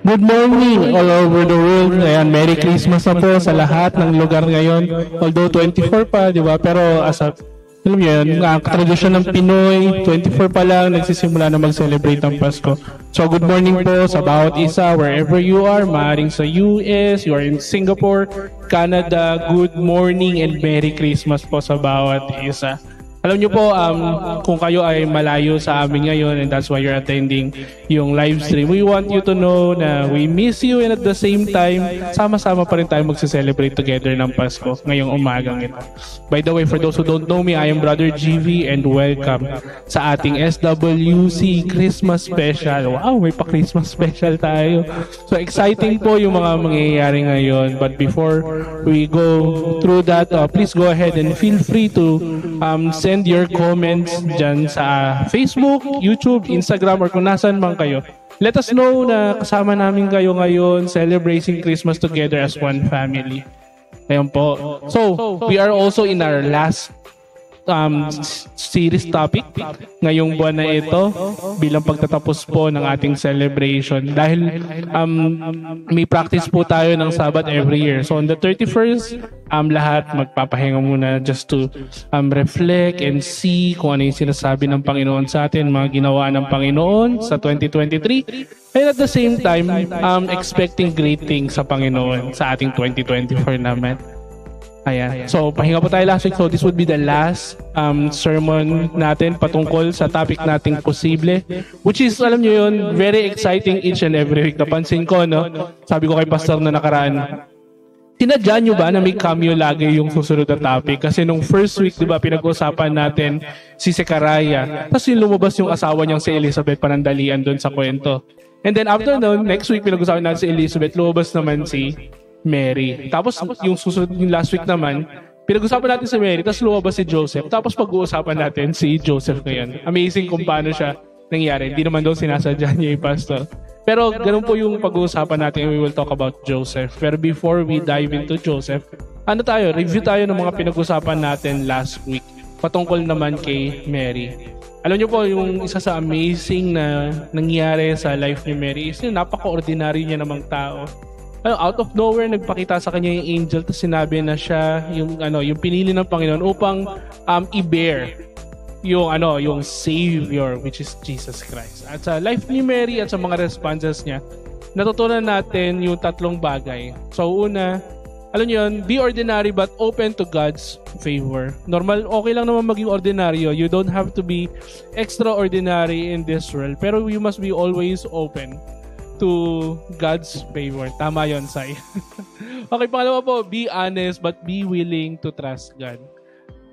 Good morning all over the world. Ayan, Merry Christmas na po sa lahat ng lugar ngayon. Although 24 pa, di ba? Pero alam niyo yun, ang tradisyon ng Pinoy, 24 pa lang, nagsisimula na mag-celebrate ng Pasko. So good morning po sa bawat isa, wherever you are, maaaring sa US, you are in Singapore, Canada, good morning and Merry Christmas po sa bawat isa. Alam niyo po, kung kayo ay malayo sa amin ngayon and that's why you're attending yung live stream, we want you to know na we miss you and at the same time, sama-sama pa rin tayo magse-celebrate together ng Pasko ngayong umagang ito. By the way, for those who don't know me, I am Brother GV and welcome sa ating SWC Christmas Special. Wow, may pa-Christmas Special tayo. So exciting po yung mga mangyayari ngayon. But before we go through that, please go ahead and feel free to send your comments dyan sa Facebook, YouTube, Instagram, or kung nasan man kayo. Let us know na kasama namin kayo ngayon celebrating Christmas together as one family. Ayan po. So, we are also in our last series topic ngayong buwan na ito bilang pagtatapos po ng ating celebration dahil may practice po tayo ng Sabbath every year. So on the 31st, lahat magpapahinga muna just to reflect and see kung ano yung sinasabi ng Panginoon sa atin, mga ginawa ng Panginoon sa 2023, and at the same time expecting great things sa Panginoon sa ating 2024 naman. Ayan. So, pahinga po tayo last week. So, this would be the last sermon natin patungkol sa topic nating posible. Which is, alam nyo yun, very exciting each and every week. Napansin ko, no? Sabi ko kay Pastor na nakaraan, tinadya nyo ba na may cameo lagi yung susunod na topic? Kasi nung first week, di ba, pinag-usapan natin si Zechariah. Tapos yung lumabas yung asawa niyang si Elizabeth, panandalian doon sa kwento. And then after noon, next week, pinag-usapan natin si Elizabeth, lumabas naman si Mary. Tapos yung susunod yung last week naman, pinag-usapan natin si Mary, tapos lumabas si Joseph. Tapos pag-uusapan natin si Joseph ngayon. Amazing kung paano siya nangyari. Hindi naman daw sinasadya niya yung pastor. Pero ganun po yung pag-uusapan natin and we will talk about Joseph. Pero before we dive into Joseph, review tayo ng mga pinag-usapan natin last week patungkol naman kay Mary. Alam niyo po, yung isa sa amazing na nangyari sa life ni Mary is yung napaka-ordinary niya namang tao. Out of nowhere nagpakita sa kanya yung angel tapos sinabi na siya yung pinili ng Panginoon upang i-bear yung Savior, which is Jesus Christ. At sa life ni Mary at sa mga responses niya, natutunan natin yung tatlong bagay. So una, alam niyo yun, be ordinary but open to God's favor. Normal, okay lang naman maging ordinaryo. You don't have to be extraordinary in this world. Pero you must be always open to God's favor. Tama yun, Sai. Okay, pangalawa po, be honest but be willing to trust God.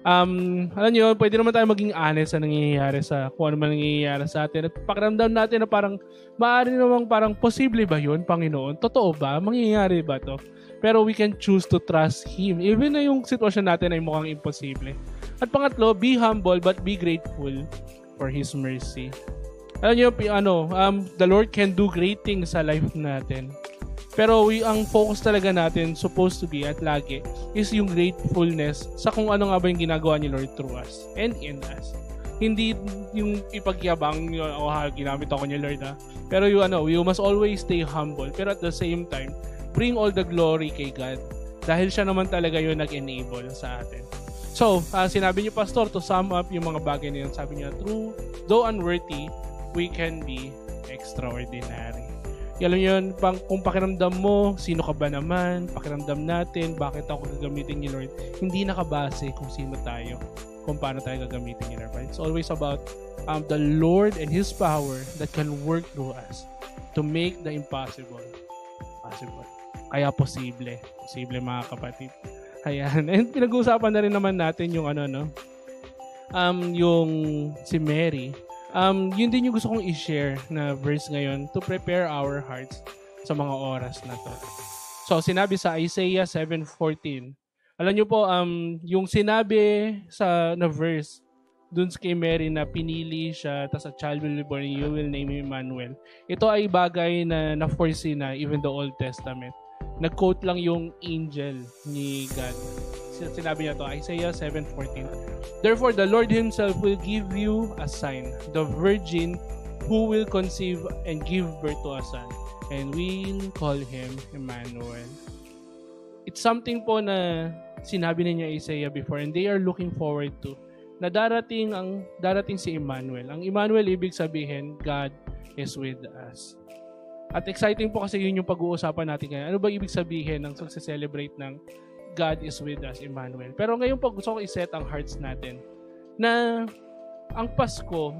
Alam nyo, pwede naman tayo maging honest sa nangyayari sa kung ano man nangyayari sa atin. At pakiramdam natin na parang, maaari namang parang, posible ba yun, Panginoon? Totoo ba? Mangyayari ba to? Pero we can choose to trust Him. Even na yung sitwasyon natin ay mukhang imposible. At pangatlo, be humble but be grateful for His mercy. Alam nyo, the Lord can do great things sa life natin. Pero ang focus talaga natin supposed to be at lagi is yung gratefulness sa kung ano nga ba yung ginagawa ni Lord through us and in us. Hindi yung ipagyabang, ginamit ako ni Lord Pero you must always stay humble. Pero at the same time, bring all the glory kay God. Dahil siya naman talaga yung nag-enable sa atin. So, sinabi niyo, Pastor, to sum up yung mga bagay na yun, sabi niya, though unworthy, we can be extraordinary. Alam yun, kung pakiramdam mo, sino ka ba naman, pakiramdam natin, bakit ako gagamitin ni Lord, hindi nakabase kung sino tayo, kung paano tayo gagamitin ni Lord. Right? It's always about the Lord and His power that can work through us to make the impossible possible. Kaya posible mga kapatid. Ayan. And pinag-uusapan na rin naman natin yung yung si Mary. Yun din yung gusto kong i-share na verse ngayon to prepare our hearts sa mga oras na to. So, sinabi sa Isaiah 7:14. Alam nyo po, yung sinabi na verse dun kay Mary na pinili siya, tas a child will be born, you will name him Emmanuel. Ito ay bagay na na-foresee na even the Old Testament. Nag-quote lang yung angel ni God. Sinabi niya to, Isaiah 7:14. Therefore, the Lord Himself will give you a sign. The virgin who will conceive and give birth to a son. and we'll call him Emmanuel. It's something po na sinabi niya Isaiah before, and they are looking forward to na darating si Emmanuel. Ang Emmanuel, ibig sabihin, God is with us. At exciting po kasi yun yung pag-uusapan natin ngayon. Ano ba ibig sabihin ng celebrate ng God is with us, Emmanuel? Pero ngayon po gusto ko i-set ang hearts natin na ang Pasko,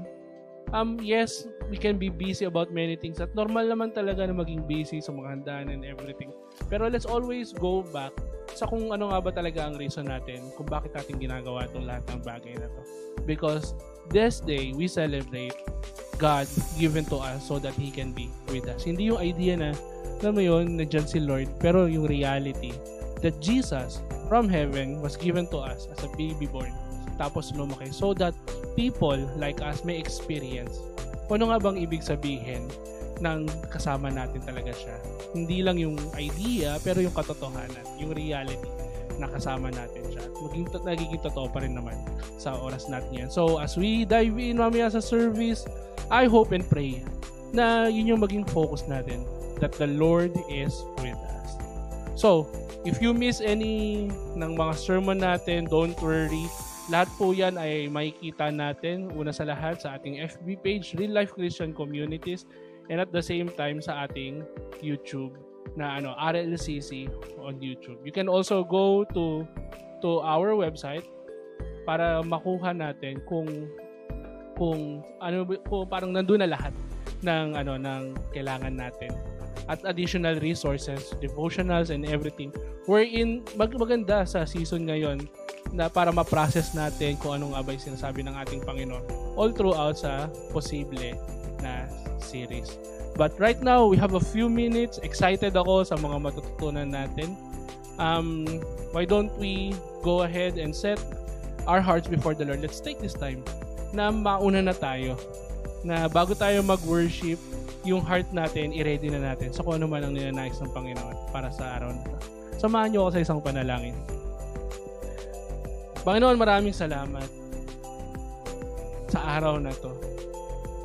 yes, we can be busy about many things at normal naman talaga na maging busy sa mga handaan and everything. Pero let's always go back sa kung ano nga ba talaga ang reason natin kung bakit natin ginagawa itong lahat ng bagay na to. Because this day, we celebrate God given to us so that He can be with us. Hindi yung idea na, alam mo yun, nandiyan si Lord, pero yung reality that Jesus from heaven was given to us as a baby born, tapos lumaki, so that people like us may experience kung ano nga bang ibig sabihin ng kasama natin talaga siya. Hindi lang yung idea, pero yung katotohanan, yung reality na kasama natin siya. At nagiging totoo pa rin naman sa oras natin yan. So, as we dive in mamaya sa service, I hope and pray na yun yung maging focus natin, that the Lord is with us. So, if you miss any ng mga sermon natin, don't worry. Lahat po yan ay makikita natin, una sa lahat, sa ating FB page, Real Life Christian Communities, and at the same time sa ating YouTube na RLCC on YouTube. You can also go to our website para makuha natin kung parang nandun na lahat ng kailangan natin. At additional resources, devotionals and everything. Wherein maganda sa season ngayon na para ma-process natin kung anong abay sinasabi ng ating Panginoon all throughout sa posible na series. But right now, we have a few minutes. Excited ako sa mga matututunan natin. Why don't we go ahead and set our hearts before the Lord? Let's take this time na mauna na tayo. Na bago tayo mag-worship, yung heart natin, i-ready na natin sa kung ano man ang ninanais ng Panginoon para sa araw na ito. Samahan niyo ako sa isang panalangin. Panginoon, maraming salamat sa araw na to.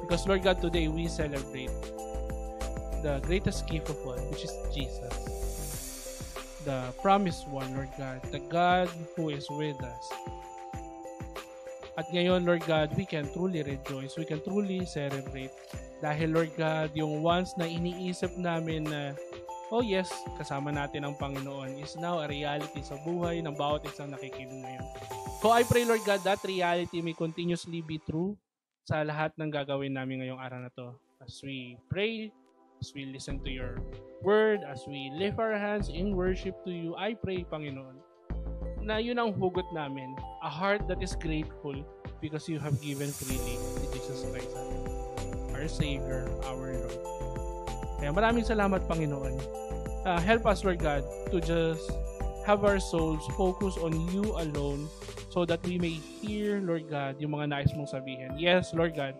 Because Lord God, today we celebrate the greatest gift of all, which is Jesus. The promised one, Lord God. The God who is with us. At ngayon, Lord God, we can truly rejoice. We can truly celebrate. Dahil, Lord God, yung once na iniisip namin na, oh yes, kasama natin ang Panginoon is now a reality sa buhay ng bawat isang nakikinig ngayon. So I pray, Lord God, that reality may continuously be true sa lahat ng gagawin namin ngayong araw na to. As we pray, as we listen to your word, as we lift our hands in worship to you, I pray, Panginoon, na yun ang hugot namin, a heart that is grateful because you have given freely to Jesus Christ, our Savior, our Lord. Kaya maraming salamat, Panginoon. Help us, Lord God, to just have our souls focus on you alone so that we may hear, Lord God, yung mga nais mong sabihin. Yes, Lord God,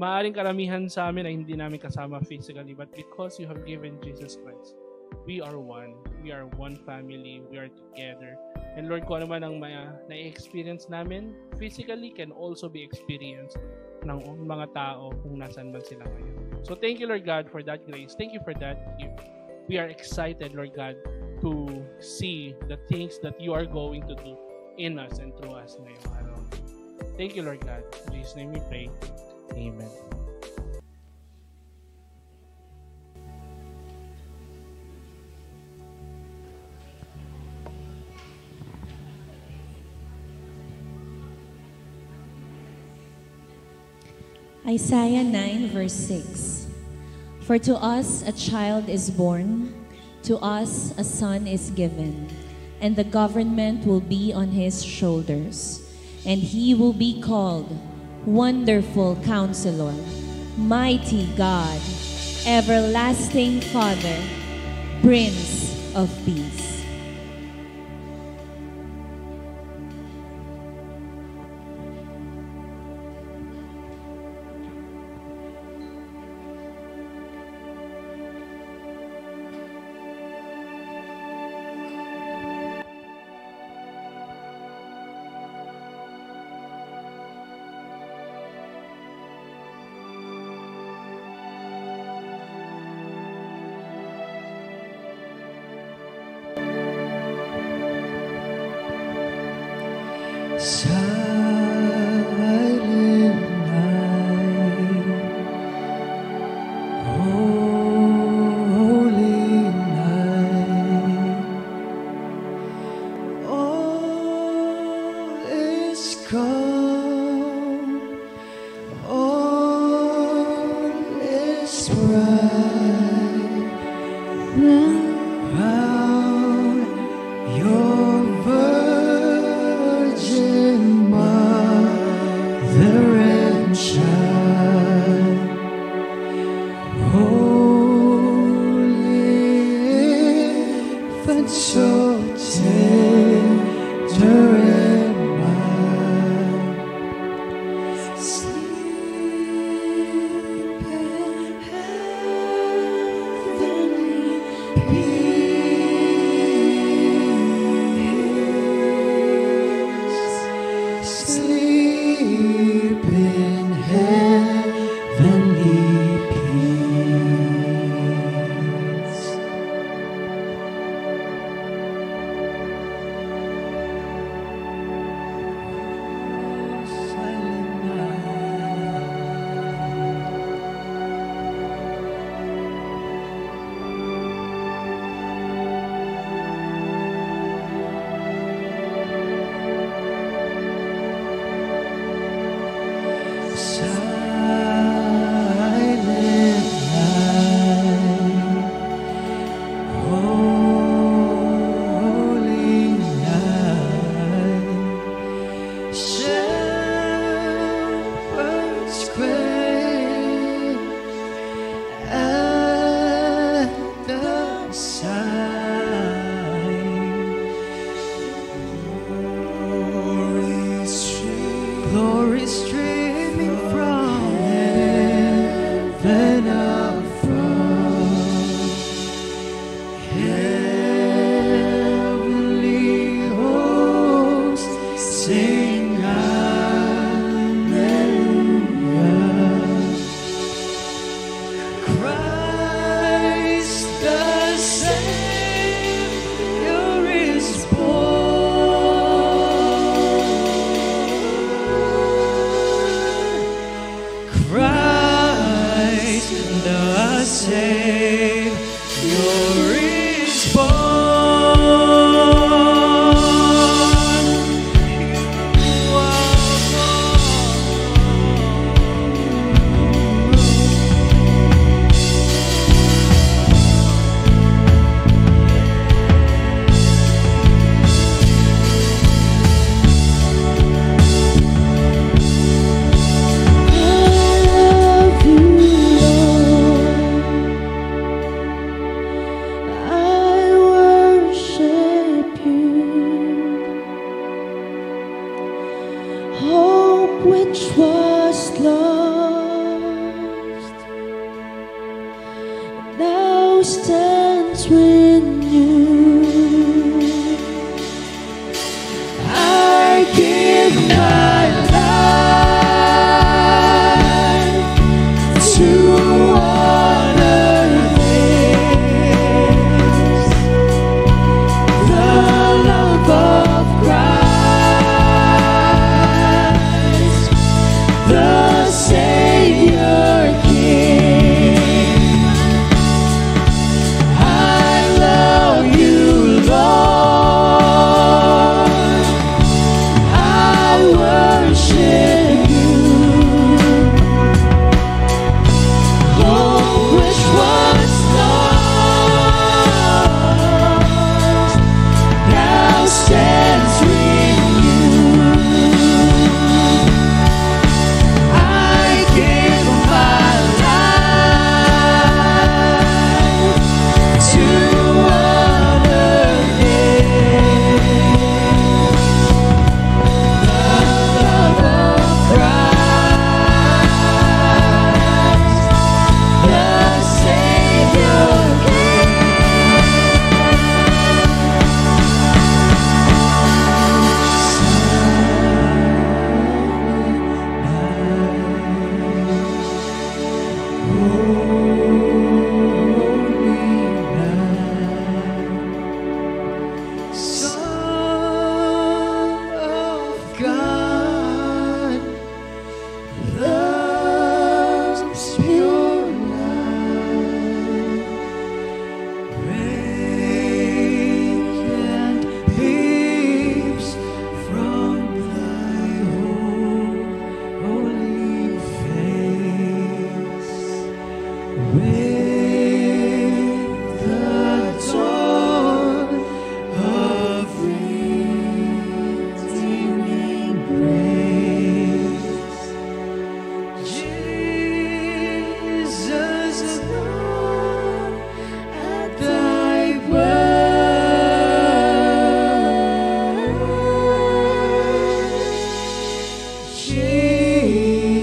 maaaring karamihan sa amin ay hindi namin kasama physically, but because you have given Jesus Christ, we are one. We are one family. We are together. And Lord, kung ano man ang na-experience namin, physically can also be experienced ng mga tao kung nasan man sila ngayon. So thank you, Lord God, for that grace. Thank you for that gift. We are excited, Lord God, to see the things that you are going to do in us and through us ngayong araw. Thank you, Lord God. In Jesus' name we pray. Amen. Isaiah 9 verse 6. For to us a child is born, to us a son is given, and the government will be on his shoulders, and he will be called Wonderful Counselor, Mighty God, Everlasting Father, Prince of Peace. come, all is bright round your Virgin Mother and Child. Holy infant, so tender and mild, sleep in heavenly peace. Sleep in heavenly peace. Silent night. Silent night. Holy night. Shepherds quail at the sight. Glory streaming from heaven above. Heavenly hosts sing hallelujah. Christ the Savior is born. Christ the Savior is born. You are hope which was lost now stands renewed. I give my life to honor this, the love of Christ, the Savior King. I love you, Lord. I worship you. Hope which was lost now stands renewed. I give my life to honor this, the love of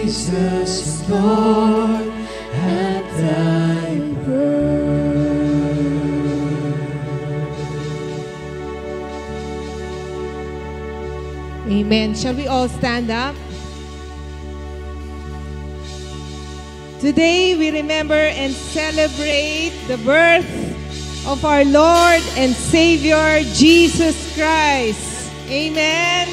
Jesus, Lord, at thy birth. Amen. Shall we all stand up? Today we remember and celebrate the birth of our Lord and Savior, Jesus Christ. Amen.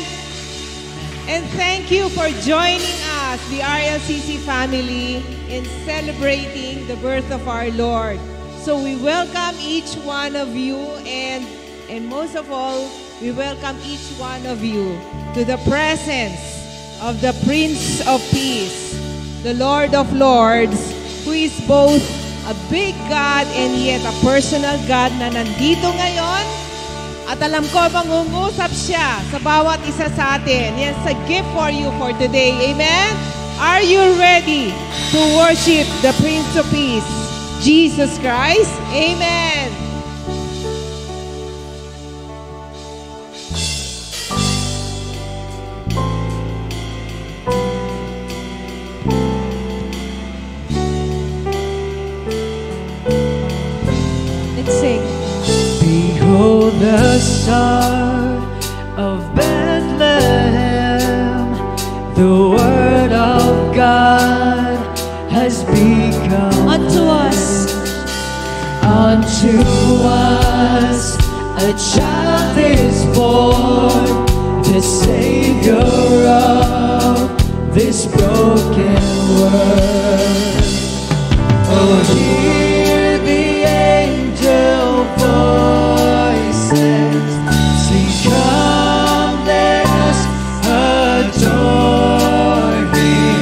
And thank you for joining us, the RLCC family, in celebrating the birth of our Lord. So we welcome each one of you, and most of all, we welcome each one of you to the presence of the Prince of Peace, the Lord of Lords, who is both a big God and yet a personal God na nandito ngayon. At alam ko, mangungusap siya sa bawat isa sa atin. Yes, a gift for you for today. Amen? Are you ready to worship the Prince of Peace, Jesus Christ? Amen. Let's sing. Behold the Star of Bethlehem, the Word of God has become Unto us, unto us a child is born, the Savior of this broken world. Oh, hear the angel voices, sing, come, let us adore Him.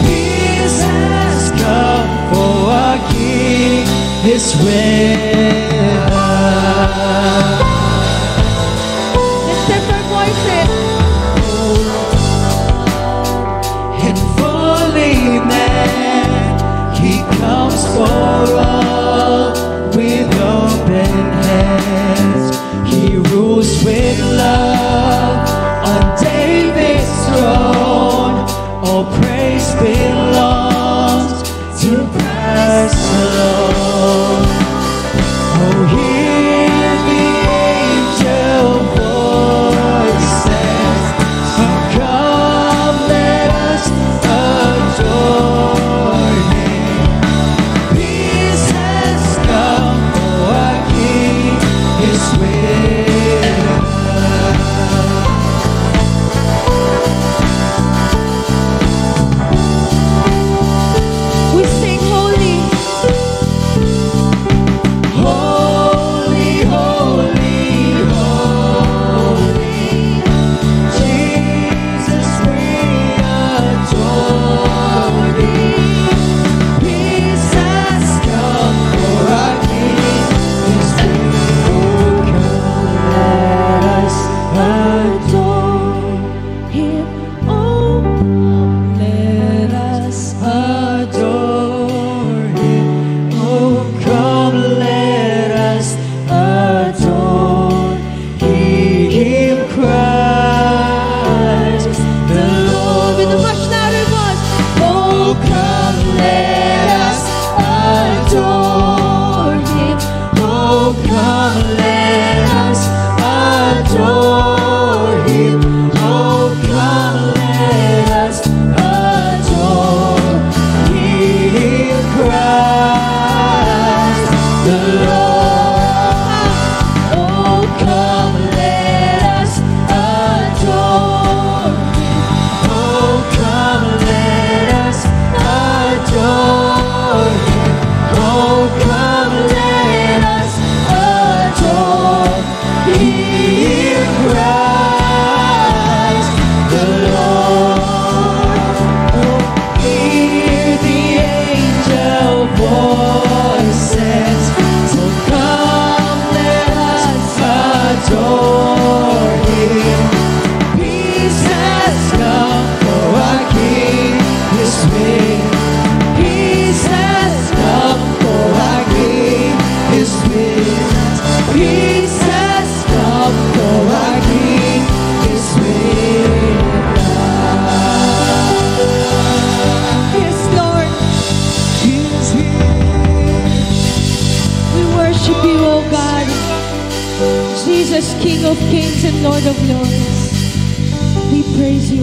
Peace has come, for our King is with us. Let's lift our voices. And fully man, He comes for all with open hands. He rules with love on David's throne. All praise belongs to Christ alone.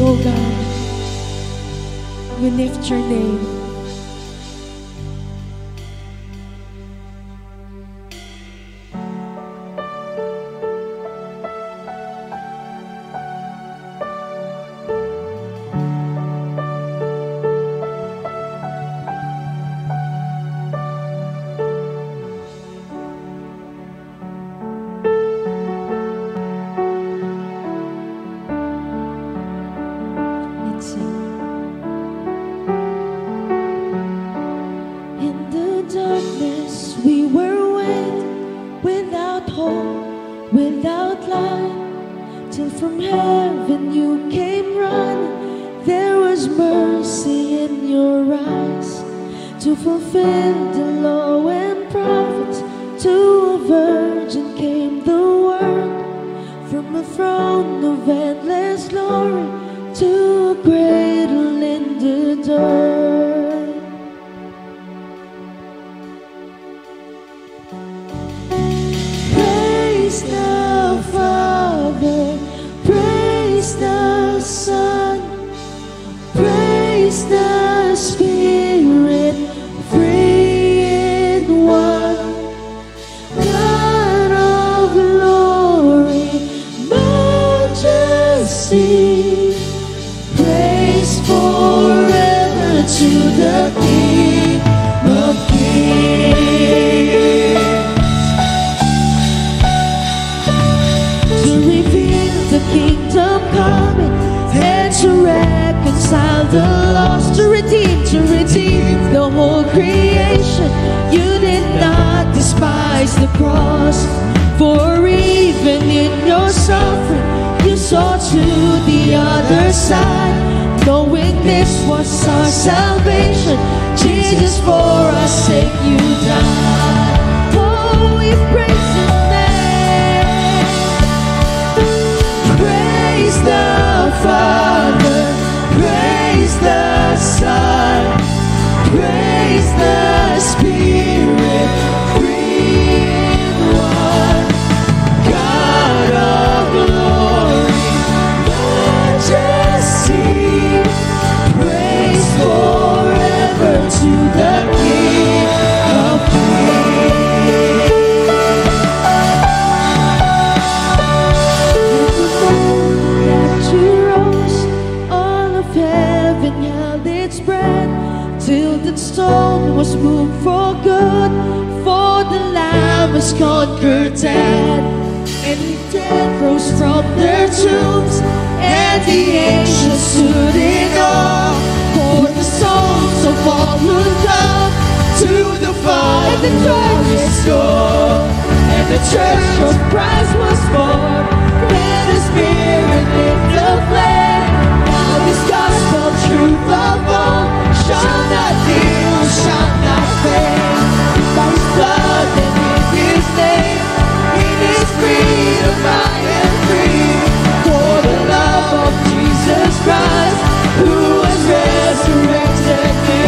oh God. We lift your name. Let's sing. In the darkness we were without hope, without light, till from heaven you came running. There was mercy in your eyes to fulfill the law and prophets. To a virgin came the word, from a throne of endless glory to a cradle in the dirt. Praise the Father, praise the Son, praise the Spirit, three in one. God of glory, majesty, praise forever to the King of Kings. To reveal the kingdom coming and to reconcile the lost, to redeem the whole creation. You did not despise the cross, for even in your suffering you saw to the other side, knowing this was our salvation. Jesus, for our sake you died. Oh, we praise His name. Praise the Father, praise the Son, praise the Spirit, three in one. God of glory, majesty, praise forever to the King of Kings. That you rose, all of heaven held its breath, till the stone was moved for good, for the Lamb has conquered death. And the dead rose from their tombs, and the angels stood in awe, for the souls of all who come to the Father. And the church is gone, and the church of Christ was born. Then the Spirit lit the flame. Now this gospel truth of all shall not dim, shall not fade. By His blood and in His name, in His freedom I am free. For the love of Jesus Christ, who has resurrected me.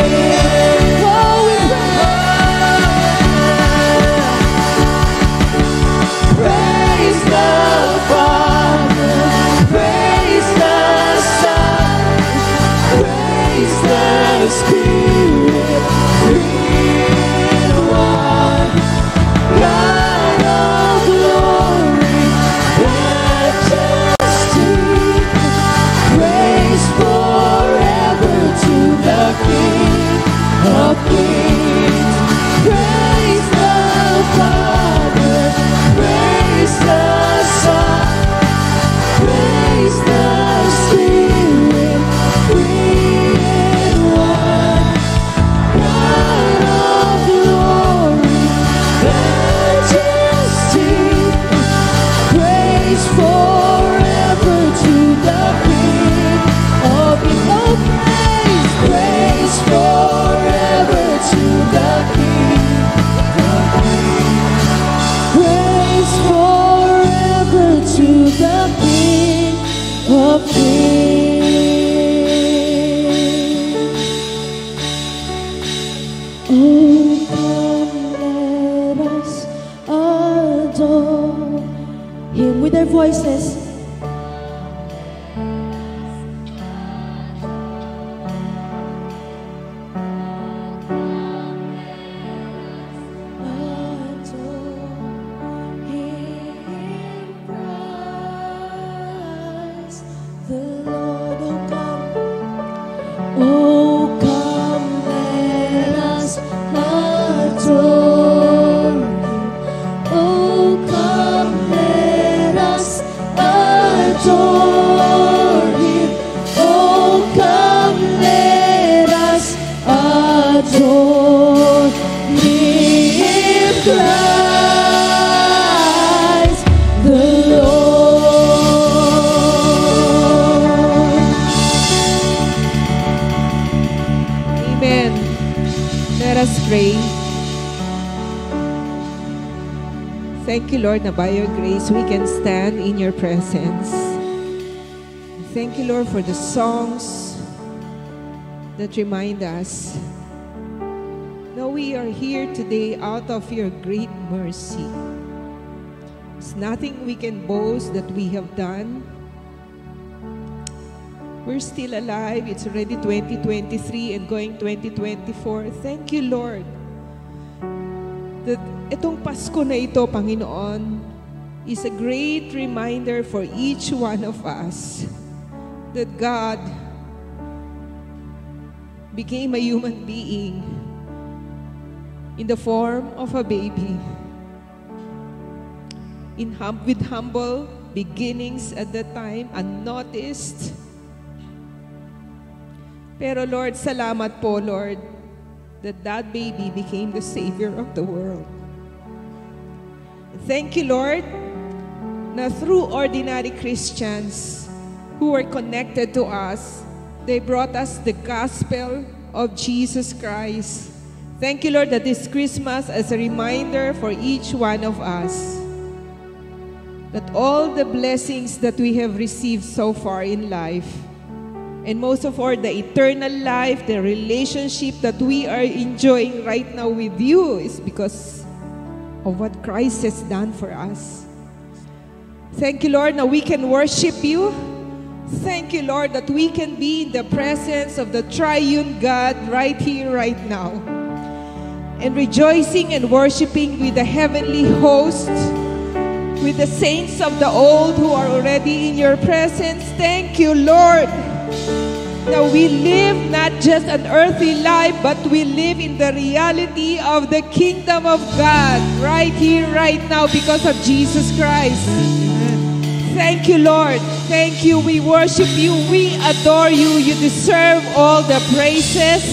Oh, we praise the Oh, come, let us adore Him. Oh, come, let us adore Him. Oh, come, let us adore Him, Christ the Lord. Amen. Let us pray. Thank you, Lord, na by your grace we can stand in your presence. Thank you, Lord, for the songs that remind us that we are here today out of your great mercy. There's nothing we can boast that we have done. We're still alive. It's already 2023 and going 2024. Thank you, Lord, that itong Pasko na ito, Panginoon, is a great reminder for each one of us that God became a human being in the form of a baby, with humble beginnings at that time, unnoticed. Pero Lord, salamat po, Lord, that baby became the Savior of the world. Thank you, Lord, na through ordinary Christians who were connected to us, they brought us the gospel of Jesus Christ. Thank you, Lord, that this Christmas is a reminder for each one of us that all the blessings that we have received so far in life, and most of all, the eternal life, the relationship that we are enjoying right now with you is because of what Christ has done for us. Thank you, Lord, that we can worship you. Thank you, Lord, that we can be in the presence of the triune God right here, right now, and rejoicing and worshiping with the heavenly host, with the saints of the old who are already in your presence. Thank you, Lord, that we live not just an earthly life, but we live in the reality of the kingdom of God right here, right now, because of Jesus Christ. Thank you, Lord. Thank you. We worship you. We adore you. You deserve all the praises,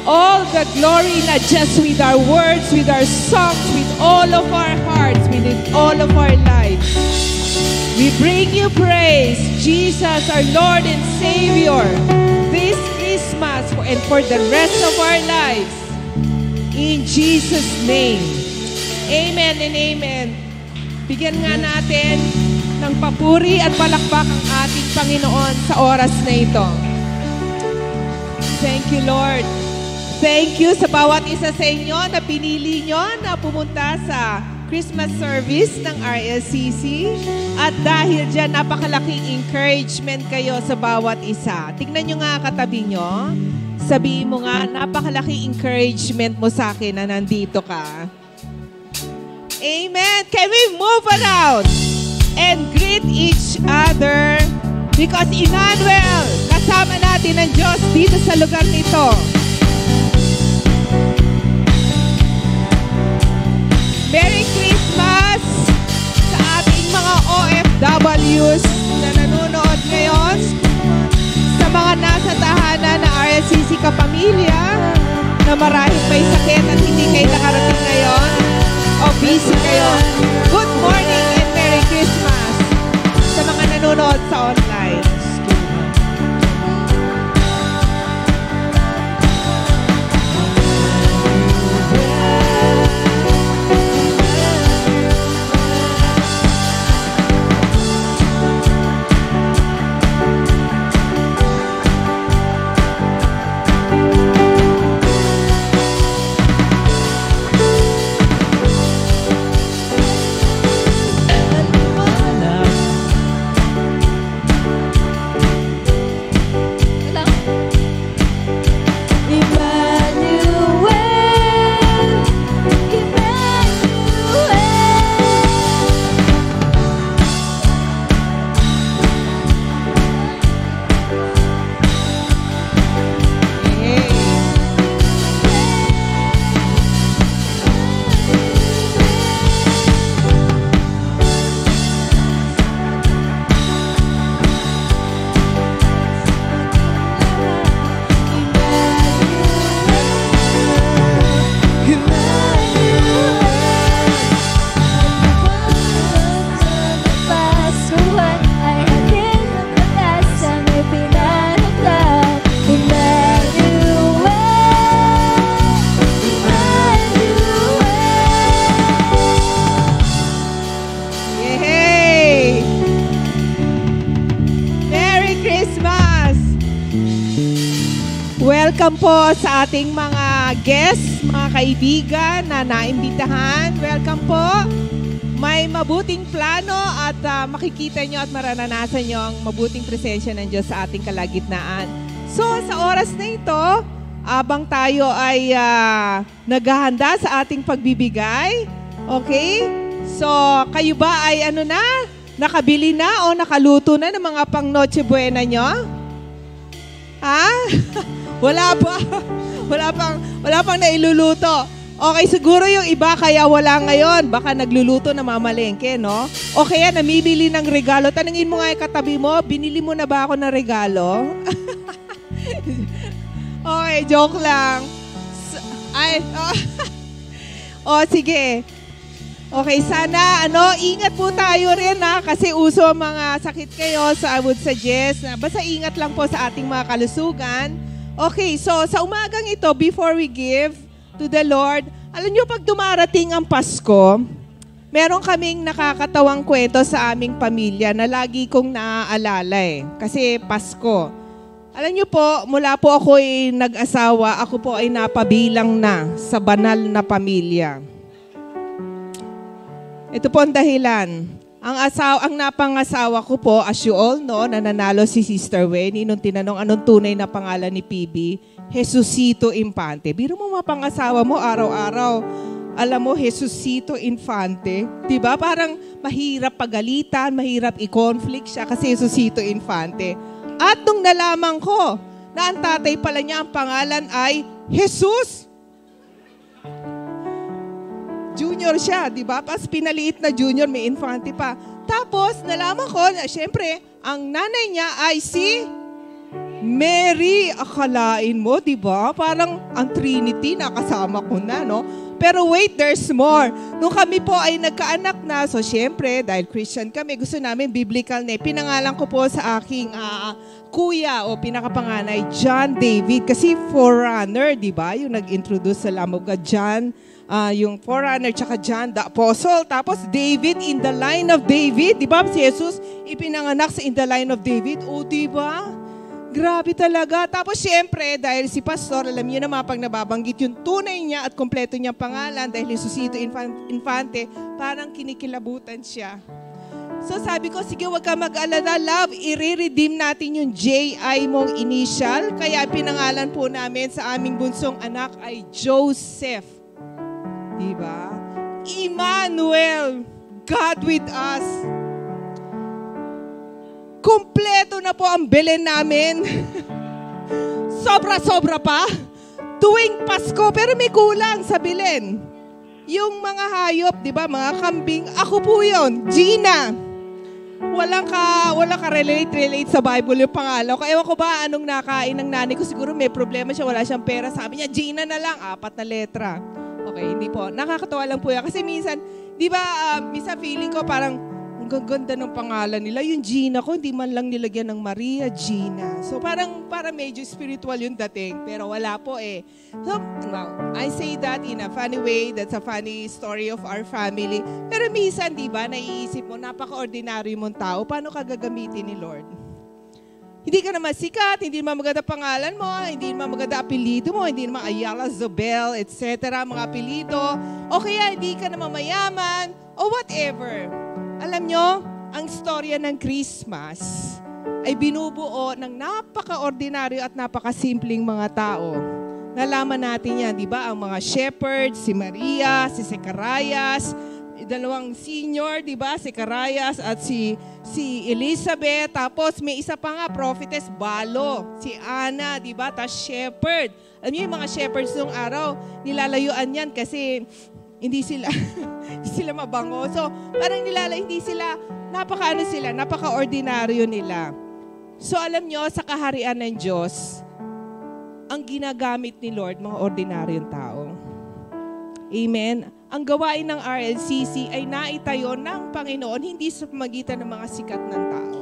all the glory, not just with our words, with our songs, with all of our hearts, with all of our lives. We bring you praise, Jesus, our Lord and Savior, this Christmas and for the rest of our lives. In Jesus' name. Amen and amen. Bigyan nga natin ng papuri at palakpak ang ating Panginoon sa oras na ito. Thank you, Lord. Thank you sa bawat isa sa inyo na pinili nyo na pumunta sa Christmas service ng RLCC. At dahil dyan, napakalaking encouragement kayo sa bawat isa. Tingnan nyo nga katabi nyo. Sabihin mo nga, napakalaking encouragement mo sa akin na nandito ka. Amen. Can we move around and greet each other? Because Emmanuel, kasama natin ang Diyos dito sa lugar nito. Merry Christmas sa ating mga OFWs na nanonood ngayon, sa mga nasa tahanan na RLCC Kapamilya na marahil may sakit at hindi kayo nakarating ngayon o busy kayo. Good morning and Merry Christmas sa mga nanonood sa online. Welcome po sa ating mga guests, mga kaibigan na naimbitahan. Welcome po. May mabuting plano at makikita nyo at mararanasan nyo ang mabuting presensya ng Diyos sa ating kalagitnaan. So sa oras na ito, abang tayo ay naghahanda sa ating pagbibigay. Okay? So kayo ba ay nakabili na o nakaluto na ng mga pang Noche Buena nyo? Ha? Wala pa. Wala pang nailuluto. Okay, siguro yung iba kaya wala ngayon. Baka nagluluto na mamalengke, no? O kaya namibili ng regalo. Tanungin mo nga yung katabi mo, binili mo na ba ako ng regalo? Okay, joke lang. Sige. Okay, sana, ingat po tayo rin, ha? Kasi uso mga sakit kayo, so I would suggest na basta ingat lang po sa ating mga kalusugan. Okay, so sa umagang ito, before we give to the Lord, alam nyo, pag dumarating ang Pasko, meron kaming nakakatawang kwento sa aming pamilya na lagi kong naaalala kasi Pasko. Alam nyo po, mula po ako ay nag-asawa, ako po ay napabilang na sa banal na pamilya. Ito po ang dahilan. Ang napangasawa ko po, as you all know, nananalo si Sister Wendy nung tinanong anong tunay na pangalan ni PB, Jesusito Infante. Biro mo mapangasawa mo araw-araw, alam mo, Jesusito Infante. Diba? Parang mahirap pagalitan, mahirap i-conflict siya kasi Jesusito Infante. At nung nalaman ko na ang tatay pala niya, ang pangalan ay Jesus Junior siya, di ba? Pas pinaliit na junior, may infante pa. Tapos, nalaman ko na, syempre, ang nanay niya ay si Mary. Akalain mo, di ba? Parang ang Trinity, nakasama ko na, no? Pero wait, there's more. Nung kami po ay nagkaanak na, so syempre, dahil Christian kami, gusto namin biblical na. Pinangalan ko po sa aking kuya o pinakapanganay, John David. Kasi forerunner, di ba? Yung nag-introduce sa Lamb of God, John, yung forerunner, tsaka John the Apostle. Tapos David in the line of David. Di ba si Jesus ipinanganak sa in the line of David? O di ba? Grabe talaga. Tapos syempre, dahil si Pastor, alam niyo naman pag nababanggit yung tunay niya at kompleto niyang pangalan, dahil Jesusito Infante, parang kinikilabutan siya. So sabi ko, sige, wag ka mag-alala, love, i-redeem natin yung J.I. mong initial. Kaya pinangalan po namin sa aming bunsong anak ay Joseph. Diba? Emmanuel, God with us. Kompleto na po ang Belen namin. Sobra-sobra pa. Tuwing Pasko, pero may kulang sa Belen. Yung mga hayop, diba? Mga kambing, ako po yun, Gina. Walang ka relate sa Bible yung pangalan ko. Ewan ko ba anong nakain ng nanay ko. Siguro may problema siya, wala siyang pera. Sabi niya, Gina na lang, 4 na letra. Okay, hindi po. Nakakatawa lang po yan. Kasi minsan, di ba, minsan feeling ko parang, ang ganda ng pangalan nila. Yung Gina ko, hindi man lang nilagyan ng Maria, Gina. So parang medyo spiritual yung dating. Pero wala po eh. So, I say that in a funny way. That's a funny story of our family. Pero minsan, di ba, naiisip mo, napaka-ordinary mong tao. Paano ka gagamitin ni Lord? Hindi ka naman sikat, hindi naman maganda pangalan mo, hindi naman maganda apelido mo, hindi naman Ayala, Zobel, etc. mga apelido, o kaya hindi ka naman mayaman, o whatever. Alam nyo, ang storya ng Christmas ay binubuo ng napaka-ordinaryo at napaka-simpleng mga tao. Nalaman natin yan, di ba? Ang mga shepherds, si Maria, si Zacharias, dalawang senior, di ba? Si Zacharias at si Elizabeth. Tapos may isa pa nga, prophetess Balo, si Anna, di ba? Tapos shepherd. Alam niyo yung mga shepherds nung araw, nilalayuan yan kasi hindi sila mabango. So, parang hindi sila, napaka-ordinaryo nila. So, alam nyo, sa kaharian ng Diyos, ang ginagamit ni Lord, mga ordinaryong tao. Amen. Ang gawain ng RLCC ay naitayo ng Panginoon hindi sa pamagitan ng mga sikat ng tao.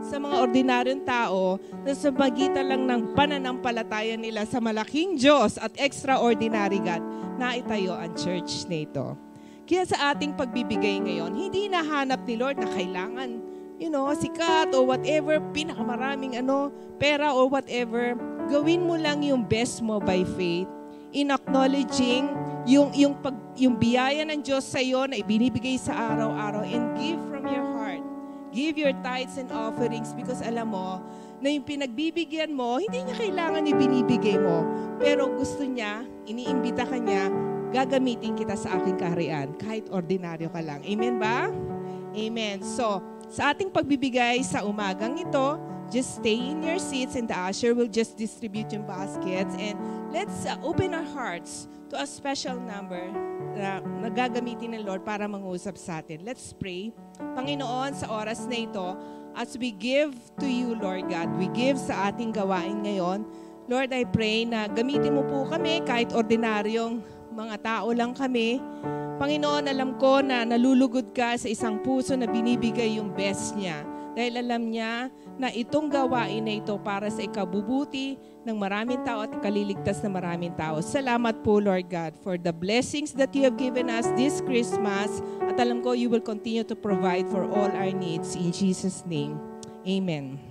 Sa mga ordinaryong tao na sa pamagitan lang ng pananampalataya nila sa malaking Diyos at extraordinary God, naitayo ang church na ito. Kaya sa ating pagbibigay ngayon, hindi nahanap ni Lord na kailangan, sikat o whatever, pinakamaraming pera or whatever. gawin mo lang yung best mo by faith in acknowledging yung biyaya ng Diyos sa iyo na ibinibigay sa araw-araw, and give from your heart. Give your tithes and offerings because alam mo na yung pinagbibigyan mo, hindi niya kailangan yung binibigay mo. Pero gusto niya, iniimbita ka niya, gagamitin kita sa aking kaharian, kahit ordinaryo ka lang. Amen ba? Amen. So, sa ating pagbibigay sa umagang ito, just stay in your seats and the usher will just distribute yung baskets. And let's open our hearts to a special number na nagagamitin ng Lord para mangusap sa atin. Let's pray. Panginoon, sa oras na ito, as we give to you, Lord God, we give sa ating gawain ngayon. Lord, I pray na gamitin mo po kami kahit ordinaryong mga tao lang kami. Panginoon, alam ko na nalulugod ka sa isang puso na binibigay yung best niya. Dahil alam niya na itong gawain na ito para sa ikabubuti ng maraming tao at ikaliligtas ng maraming tao. Salamat po, Lord God, for the blessings that you have given us this Christmas. At alam ko, you will continue to provide for all our needs. In Jesus' name, amen.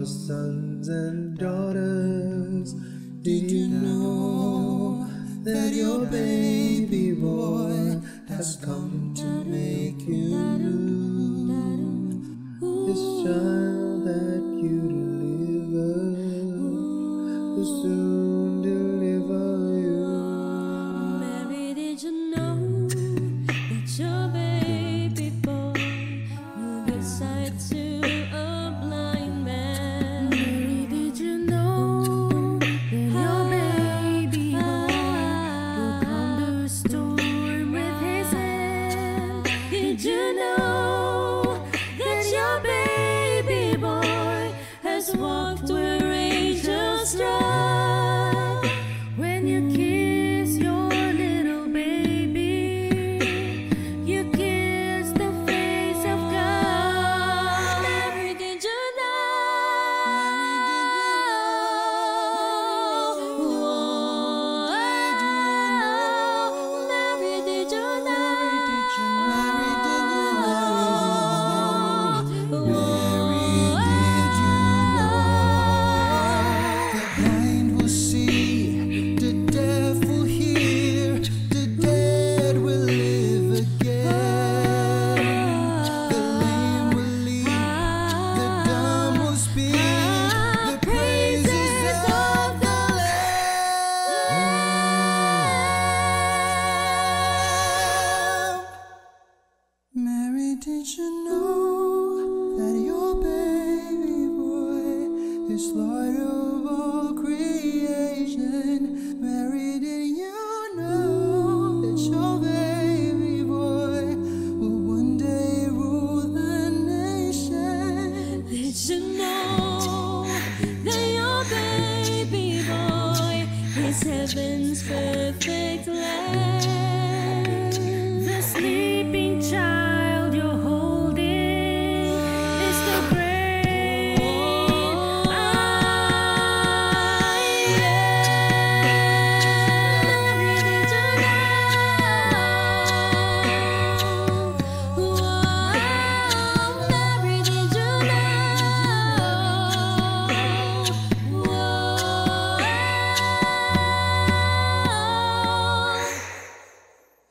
Sons and daughters, did you know that your baby boy has come to make you new? This child that you deliver will soon deliver you. Mary, did you know that your baby boy will give sight to a blind man? Mary, did you know that your baby boy will calm the storm with his hand? Did you know that your baby boy has walked where rain is Lord of all creation. Mary, did you know that your baby boy will one day rule the nation? Did you know that your baby boy is heaven's perfect lamb? The sleeping child you're holding is the great I am. Mary, did you know? Whoa,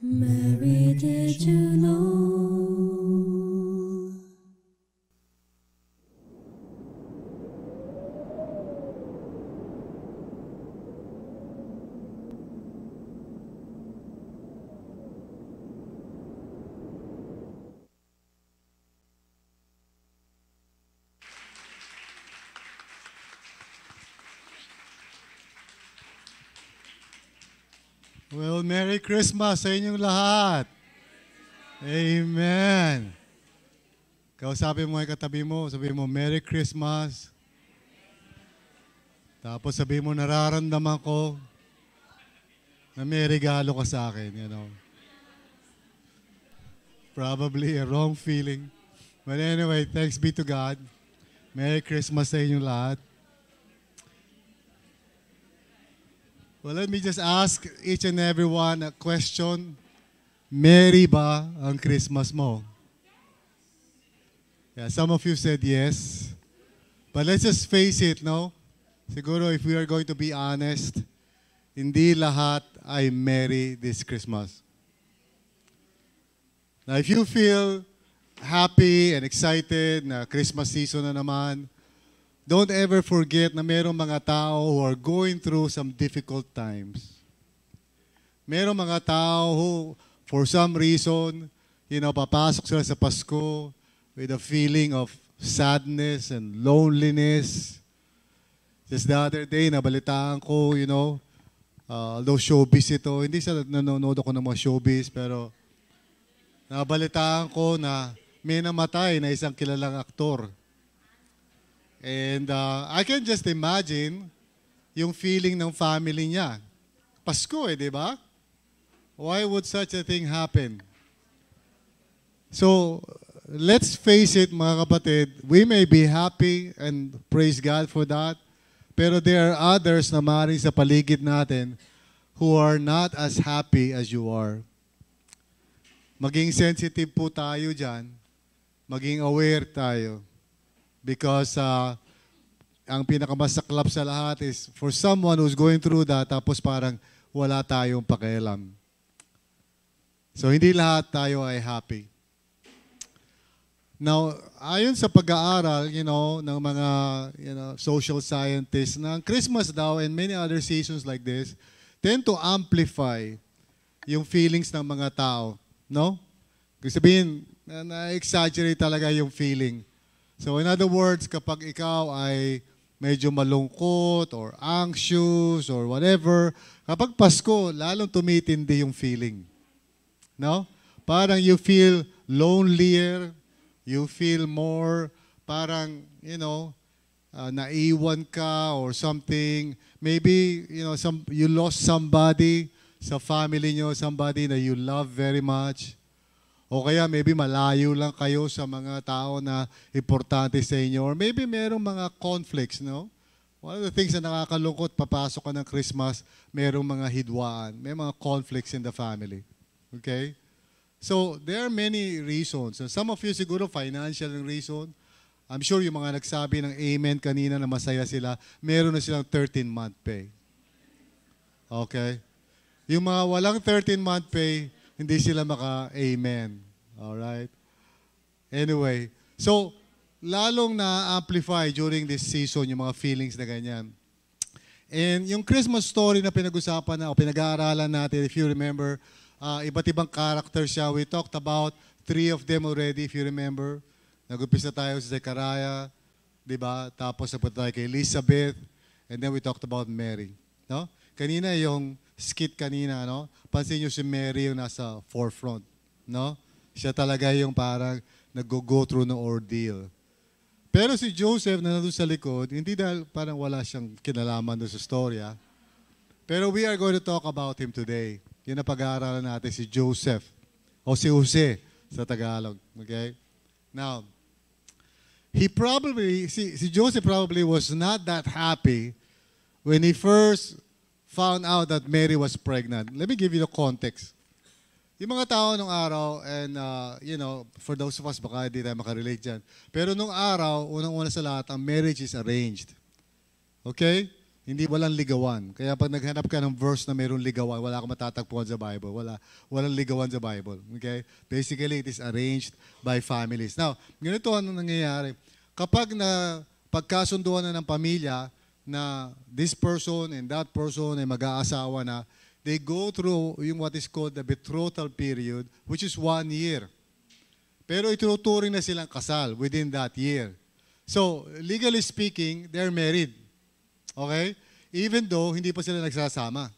Mary, did you know? Whoa, Mary, did you know? Well, Merry Christmas sa inyong lahat. Amen. Kausapin mo yung katabi mo, sabihin mo, Merry Christmas. Tapos sabihin mo, nararamdaman ko na may regalo ka sa akin, you know. Probably a wrong feeling. But anyway, thanks be to God. Merry Christmas sa inyong lahat. Well, let me just ask each and every one a question. Merry ba ang Christmas mo? Yeah, some of you said yes. But let's just face it, no? Siguro if we are going to be honest, hindi lahat ay merry this Christmas. Now, if you feel happy and excited na Christmas season na naman, don't ever forget na merong mga tao who are going through some difficult times. Merong mga tao who, for some reason, papasok sila sa Pasko with a feeling of sadness and loneliness. Just the other day, nabalitaan ko, although showbiz ito, hindi sa nanonood ako ng mga showbiz, pero nabalitaan ko na may namatay na isang kilalang aktor. And I can just imagine yung feeling ng family niya. Pasko di ba? Why would such a thing happen? So, let's face it mga kapatid, we may be happy and praise God for that, pero there are others na maaaring sa paligid natin who are not as happy as you are. Maging sensitive po tayo dyan, maging aware tayo. Because ang pinakamasaklap sa lahat is for someone who's going through that, tapos parang wala tayong pakialam. So hindi lahat tayo ay happy. Now, ayon sa pag-aaral, ng mga social scientists, na ang Christmas daw and many other seasons like this tend to amplify yung feelings ng mga tao, no? Kasi sabihin, na-exaggerate talaga yung feeling. So in other words, kapag ikaw ay medyo malungkot or anxious or whatever, kapag Pasko, lalong tumitindi yung feeling. No? Parang you feel lonelier, you feel more, parang, naiwan ka or something. Maybe, you lost somebody sa family nyo, somebody that you love very much. O kaya maybe malayo lang kayo sa mga tao na importante sa inyo. Or maybe merong mga conflicts, no? One of the things na nakakalungkot, papasok ka ng Christmas, merong mga hidwaan. May mga conflicts in the family. Okay? So, there are many reasons. And some of you siguro financial reason. I'm sure yung mga nagsabi ng amen kanina na masaya sila, meron na silang 13-month pay. Okay? Yung mga walang 13-month pay, hindi sila maka-amen. Alright? Anyway, so, lalong na-amplify during this season yung mga feelings na ganyan. And yung Christmas story na pinag-usapan na o pinag-aaralan natin, if you remember, iba't ibang character siya. We talked about 3 of them already, if you remember. Nag-umpisa tayo sa Zechariah, di ba? Tapos napunta tayo kay Elizabeth, and then we talked about Mary. No? Kanina yung skit kanina, no? Pansin niyo si Mary yung nasa forefront. No? Siya talaga yung parang nag-go through ng ordeal. Pero si Joseph na nandun sa likod, hindi dahil parang wala siyang kinalaman doon sa storya. Pero we are going to talk about him today. Yun na pag-aaralan natin, si Joseph. O si Jose sa Tagalog. Okay? Now, si Joseph probably was not that happy when he first found out that Mary was pregnant. Let me give you the context. Yung mga tao nung araw, and for those of us, baka hindi tayo makarelate dyan. Pero nung araw, unang-una sa lahat, ang marriage is arranged. Okay? Hindi walang ligawan. Kaya pag naghanap ka ng verse na mayroong ligawan, wala kang matatagpuan sa Bible. Walang ligawan sa Bible. Okay? Basically, it is arranged by families. Now, ganito ano nangyayari. Kapag pagkasunduan na ng pamilya na this person and that person ay mag-aasawa na, they go through yung what is called the betrothal period, which is 1 year. Pero ituturing na silang kasal within that year. So, legally speaking, they're married. Okay? Even though hindi pa sila nagsasama.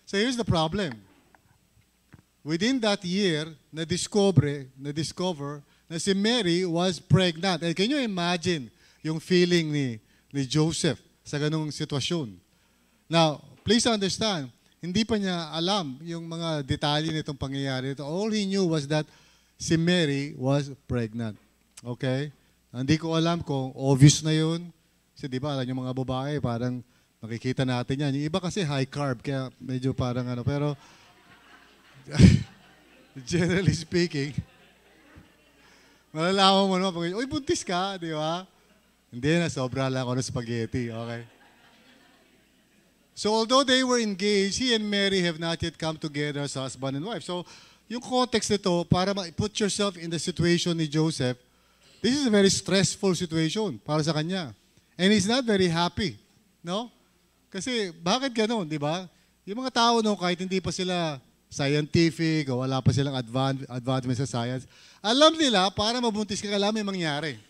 So here's the problem. Within that year, na-discover na si Mary was pregnant. And can you imagine yung feeling ni Joseph sa ganung sitwasyon? Now, please understand, hindi pa niya alam yung mga detalye nitong pangyayari. All he knew was that si Mary was pregnant. Okay? Hindi ko alam kung obvious na yun. Kasi di ba, alam yung mga babae, parang makikita natin yan. Yung iba kasi high carb, kaya medyo parang ano. Pero, generally speaking, malalaman mo naman, uy, buntis ka, di ba? Hindi na, sobra lang ako ng spaghetti. Okay? So, although they were engaged, he and Mary have not yet come together as husband and wife. So, yung context nito, para put yourself in the situation ni Joseph, this is a very stressful situation para sa kanya. And he's not very happy. No? Kasi bakit ganun, di ba? Yung mga tao no, kahit hindi pa sila scientific o wala pa silang advancement sa science, alam nila para mabuntis ka, kailangan may mangyari.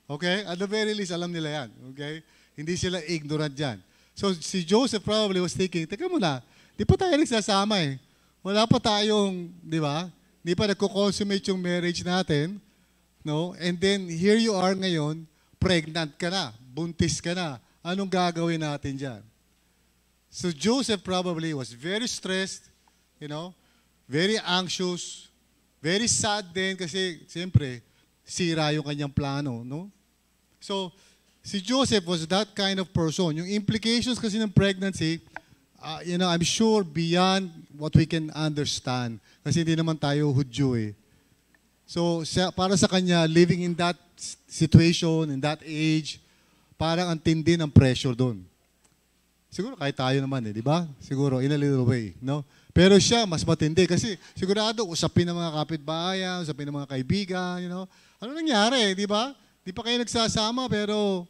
Okay? At the very least, alam nila yan. Okay? Hindi sila ignorant dyan. So si Joseph probably was thinking, teka muna, di pa tayo nagsasama eh. Wala pa tayong, di ba? Di pa nagko-consummate yung marriage natin. No? And then, here you are ngayon, pregnant ka na, buntis ka na, anong gagawin natin dyan? So Joseph probably was very stressed, very anxious, very sad din kasi siyempre, sira yung kanyang plano. No? So, si Joseph was that kind of person. Yung implications kasi ng pregnancy, I'm sure beyond what we can understand. Kasi hindi naman tayo Hudyo eh. So, para sa kanya, living in that situation, in that age, parang ang tindi ng pressure doon. Siguro kahit tayo naman eh, di ba? Siguro, in a little way, no? Pero siya, mas matindi kasi sigurado, usapin ng mga kapitbahayan, usapin ng mga kaibigan, Ano nangyari, di ba? Di pa kayo nagsasama, pero,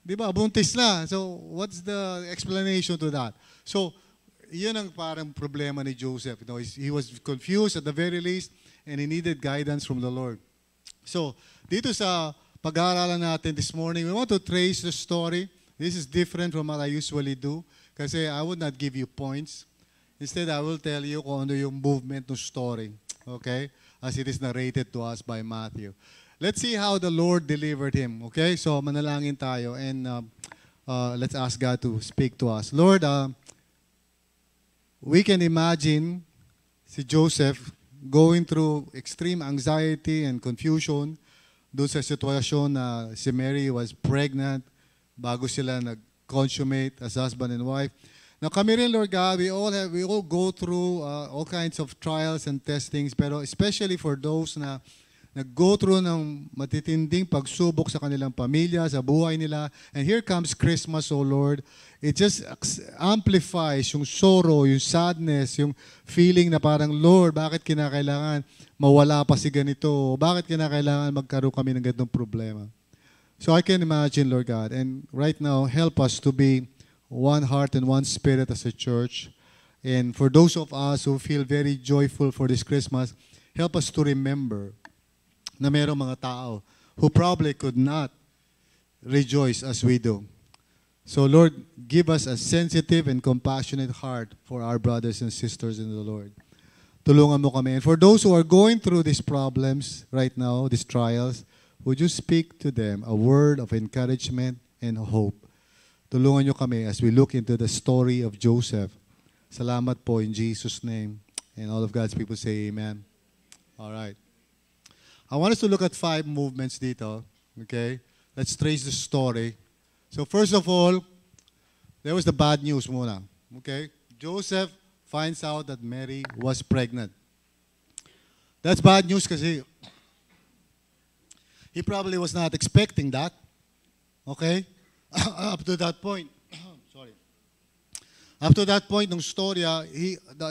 di ba, buntis na. So, what's the explanation to that? So, yun ang parang problema ni Joseph. He was confused at the very least, and he needed guidance from the Lord. So, dito sa pag-aaralan natin this morning, we want to trace the story. This is different from what I usually do kasi I would not give you points. Instead, I will tell you kung ano yung movement ng story. Okay? As it is narrated to us by Matthew. Let's see how the Lord delivered him. Okay? So, manalangin tayo and let's ask God to speak to us. Lord, we can imagine si Joseph going through extreme anxiety and confusion doon sa sitwasyon na si Mary was pregnant bago sila nag-consummate as husband and wife. Now kami rin, Lord God, we all go through all kinds of trials and testings, pero especially for those na nag-go through ng matitinding pagsubok sa kanilang pamilya, sa buhay nila. And here comes Christmas, oh Lord. It just amplifies yung sorrow, yung sadness, yung feeling na parang, Lord, bakit kinakailangan mawala pa si ganito? Bakit kinakailangan magkaroon kami ng ganitong problema? So I can imagine, Lord God, and right now, help us to be one heart and one spirit as a church. And for those of us who feel very joyful for this Christmas, help us to remember na mayroong mga tao who probably could not rejoice as we do. So Lord, give us a sensitive and compassionate heart for our brothers and sisters in the Lord. Tulungan mo kami. And for those who are going through these problems right now, these trials, would you speak to them a word of encouragement and hope? Tulungan nyo kami as we look into the story of Joseph. Salamat po in Jesus' name. And all of God's people say amen. All right. I want us to look at 5 movements dito. Okay? Let's trace the story. So first of all, there was the bad news muna. Okay? Joseph finds out that Mary was pregnant. That's bad news kasi he probably was not expecting that. Okay? Up to that point. Sorry. Up to that point ng storya,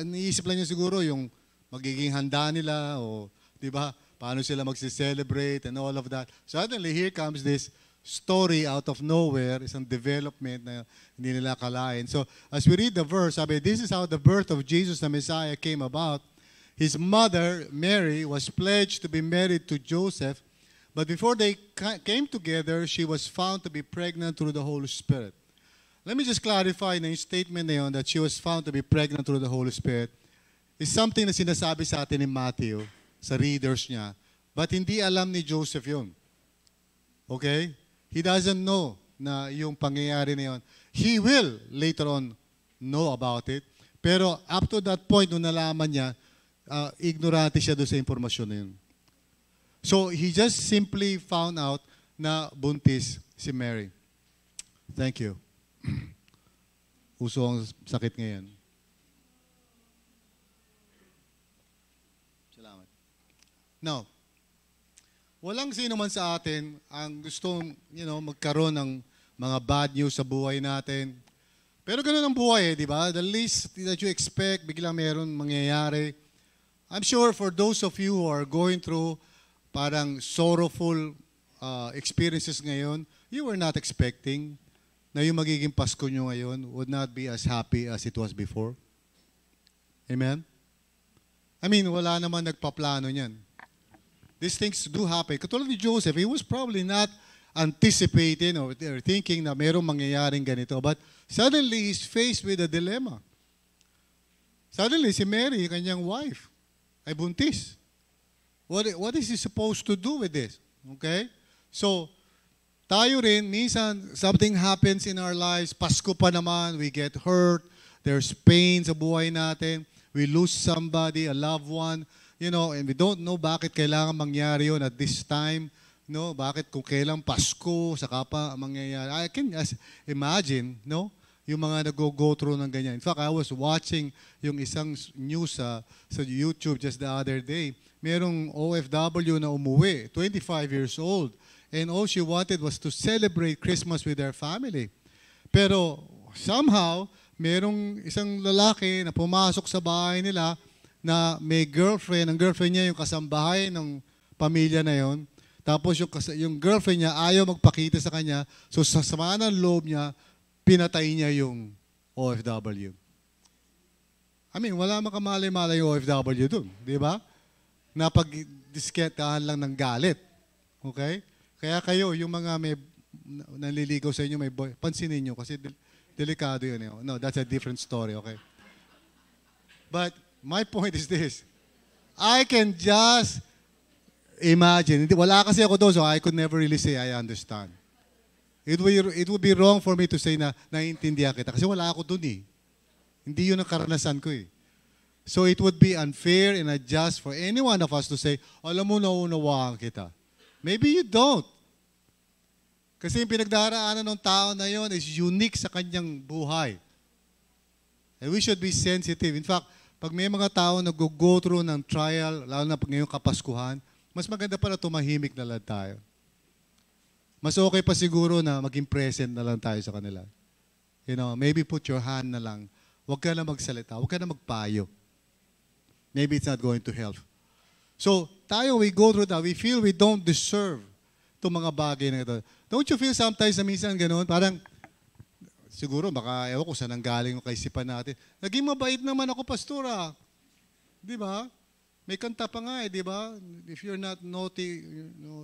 iniisip lang niya siguro yung magiging handa nila o, di ba, paano sila magsi-celebrate and all of that. Suddenly, here comes this story out of nowhere, isang development na hindi nila akalain. So, as we read the verse, sabi, this is how the birth of Jesus the Messiah came about. His mother, Mary, was pledged to be married to Joseph, but before they came together, she was found to be pregnant through the Holy Spirit. Let me just clarify na yung statement na yun that she was found to be pregnant through the Holy Spirit is something na sinasabi sa atin ni Matthew, sa readers niya, but hindi alam ni Joseph yun. Okay? He doesn't know na yung pangyayari na yun. He will later on know about it, pero up to that point, nung nalaman niya, ignorante siya doon sa impormasyon na yun. So, he just simply found out na buntis si Mary. Thank you. Uso ang sakit ngayon. Salamat. Now, walang sino man sa atin ang gustong, magkaroon ng mga bad news sa buhay natin. Pero ganun ang buhay, di ba? The least that you expect, biglang meron mangyayari. I'm sure for those of you who are going through parang sorrowful experiences ngayon, you were not expecting na yung magiging Pasko nyo ngayon would not be as happy as it was before. Amen? I mean, wala naman nagpaplano niyan. These things do happen. Katulad ni Joseph, he was probably not anticipating or thinking na merong mangyayaring ganito. But suddenly, he's faced with a dilemma. Suddenly, si Mary, kanyang wife, ay buntis. What is he supposed to do with this? Okay? So, tayo rin, minsan, something happens in our lives, Pasko pa naman, we get hurt, there's pain sa buhay natin, we lose somebody, a loved one, and we don't know bakit kailangan mangyari yun at this time, bakit kung kailang Pasko, saka pa mangyayari. I can imagine, yung mga nag-go through ng ganyan. In fact, I was watching yung isang news sa YouTube just the other day. Merong OFW na umuwi, 25 years old. And all she wanted was to celebrate Christmas with her family. Pero somehow, merong isang lalaki na pumasok sa bahay nila na may girlfriend. Ang girlfriend niya yung kasambahay ng pamilya na yon. Tapos yung girlfriend niya ayaw magpakita sa kanya. So sa sama ng loob niya, pinatay niya yung OFW. I mean, wala makamalay-malay yung OFW dun. Di ba? Napag-disketahan lang ng galit. Okay? Kaya kayo, yung mga may naliligaw sa inyo, may boy, pansinin nyo kasi delikado yun. No, that's a different story, okay? But my point is this. I can just imagine. Wala kasi ako doon, so I could never really say I understand. It would be wrong for me to say na naiintindihan kita kasi wala ako doon eh. Hindi yun ang karanasan ko eh. So it would be unfair and unjust for any one of us to say, alam mo, naunawaan kita. Maybe you don't. Kasi yung pinagdaraanan ng tao na yon is unique sa kanyang buhay. And we should be sensitive. In fact, pag may mga tao nag-go through ng trial, lalo na pag ngayong Kapaskuhan, mas maganda pala tumahimik na lang tayo. Mas okay pa siguro na maging present na lang tayo sa kanila. Maybe put your hand na lang. Huwag ka na magsalita. Huwag ka na magpayo. Maybe it's not going to help. So, tayo, we go through that. We feel we don't deserve itong mga bagay na ito. Don't you feel sometimes na minsan gano'n? Parang, siguro, baka, ewan ko saan ang galing yung kaisipan natin. Naging mabait naman ako, pastora. Di ba? May kanta pa nga di ba? If you're not naughty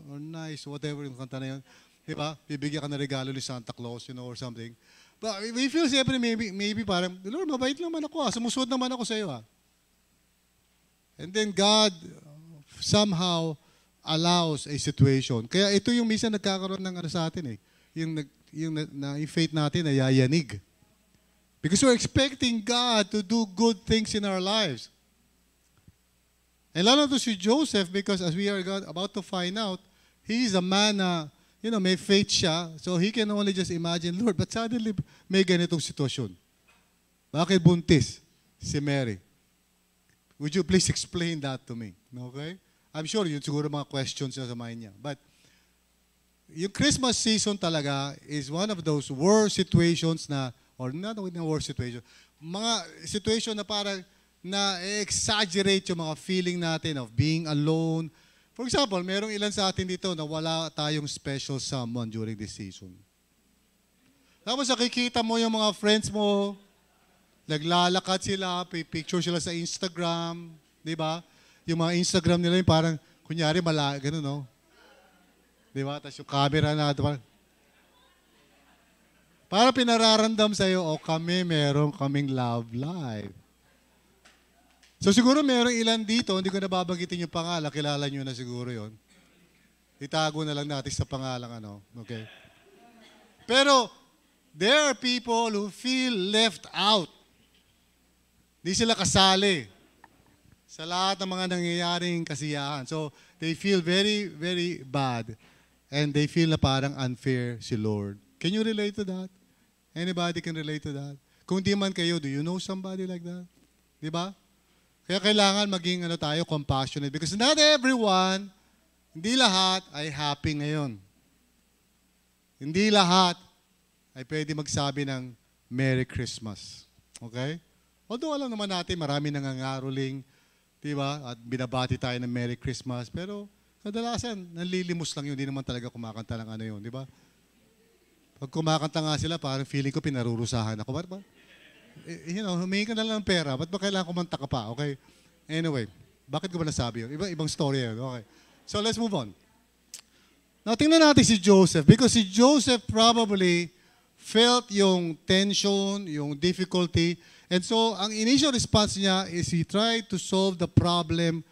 or nice, whatever yung kanta na yun. Di ba? Bibigyan ka ng regalo ni Santa Claus, or something. But we feel siyempre maybe parang, Lord, mabait naman ako sumusunod naman ako sa iyo And then God somehow allows a situation. Kaya ito yung minsan nagkakaroon ng sa atin yung faith natin na yayanig. Because we're expecting God to do good things in our lives. And lalo to si Joseph, because as we are about to find out, he is a man na, may faith siya, so he can only just imagine, Lord, but suddenly may ganitong sitwasyon. Bakit buntis si Mary? Would you please explain that to me? Okay? I'm sure yun siguro mga questions sa mind niya. But yung Christmas season talaga is one of those worst situations na, or not with the worst situation, mga situation na parang na-exaggerate yung mga feeling natin of being alone. For example, merong ilan sa atin dito na wala tayong special someone during this season. Tapos nakikita mo yung mga friends mo, naglalakad sila, picture sila sa Instagram, di ba? Yung mga Instagram nila yung parang, kunyari, ganun, no? Di ba? Tapos yung camera na, para pinararamdam sa'yo, meron kaming love life. So siguro merong ilan dito, hindi ko nababanggitin yung pangalan, kilala nyo na siguro yon. Itago na lang natin sa pangalan, okay? Pero, there are people who feel left out. Hindi sila kasali sa lahat ng mga nangyayaring kasiyahan. So, they feel very, very bad. And they feel na parang unfair si Lord. Can you relate to that? Anybody can relate to that? Kung di man kayo, do you know somebody like that? Di ba? Kaya kailangan maging tayo, compassionate. Because not everyone, hindi lahat ay happy ngayon. Hindi lahat ay pwede magsabi ng Merry Christmas. Okay? Although alam naman natin, marami nangangaroling, di ba? At binabati tayo ng Merry Christmas. Pero kadalasan, nanlilimos lang yun. Hindi naman talaga kumakanta ng yun, di ba? Pag kumakanta nga sila, parang feeling ko pinarurusahan ako. Ba't ba? Humingi ka na lang ng pera. Ba't ba kailangan kumanta ka pa? Okay? Anyway, bakit ko ba nasabi yun? Ibang story yun. Okay. So let's move on. Now, tingnan natin si Joseph. Because si Joseph probably felt yung tension, yung difficulty. And so, ang initial response niya is he tried to solve the problem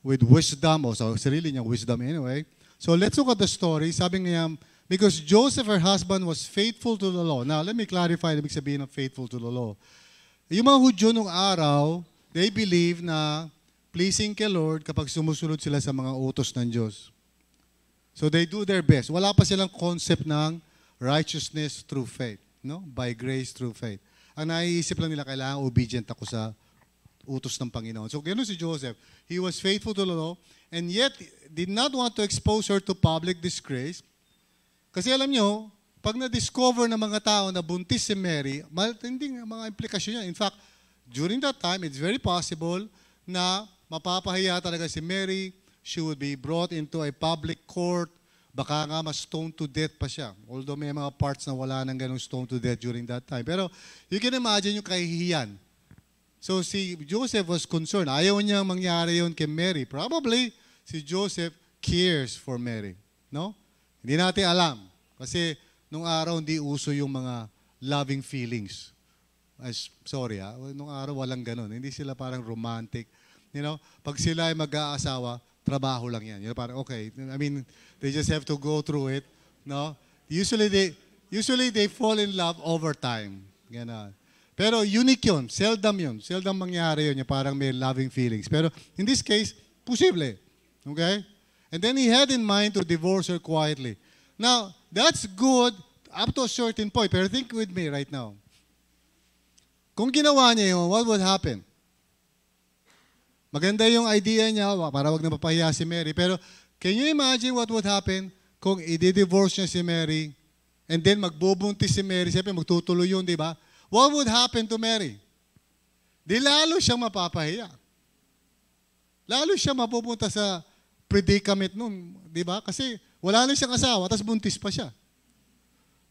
with wisdom. O so, sarili niyang wisdom anyway. So let's look at the story. Sabi niya, because Joseph, her husband, was faithful to the law. Now, let me clarify ibig sabihin ng faithful to the law. Yung mga Hudyo nung araw, they believe na pleasing kay Lord kapag sumusunod sila sa mga utos ng Diyos. So they do their best. Wala pa silang concept ng righteousness through faith. No? By grace through faith. Ang naiisip lang nila, kailangan obedient ako sa utos ng Panginoon. So ganoon si Joseph. He was faithful to the law and yet did not want to expose her to public disgrace. Kasi alam nyo, pag na-discover ng mga tao na buntis si Mary, matinding mga implikasyon niya. In fact, during that time, it's very possible na mapapahiya talaga si Mary. She would be brought into a public court. Baka nga ma-stone to death pa siya. Although may mga parts na wala nang ganong stone to death during that time. Pero you can imagine yung kahihiyan. So si Joseph was concerned. Ayaw niyang mangyari yun kay Mary. Probably si Joseph cares for Mary. No? Hindi natin alam. Kasi nung araw hindi uso yung mga loving feelings. Sorry nung araw walang ganun. Hindi sila parang romantic. Pag sila ay mag-aasawa, trabaho lang yan. Parang okay. I mean, they just have to go through it. No? Usually they fall in love over time. Ganun. Pero unique yun. Seldom yun. Seldom mangyari yun. Yung parang may loving feelings. Pero in this case, posible. Okay? And then he had in mind to divorce her quietly. Now, that's good up to a certain point. Pero think with me right now. Kung ginawa niya yun, what would happen? Maganda yung idea niya para wag na mapahiya si Mary. Pero can you imagine what would happen kung i-divorce niya si Mary and then magbubuntis si Mary? Siyempre magtutuloy yun, di ba? What would happen to Mary? Di lalo siyang mapapahiya. Lalo siya mapupunta sa predicament nun, di ba? Kasi wala na siyang asawa, tapos buntis pa siya.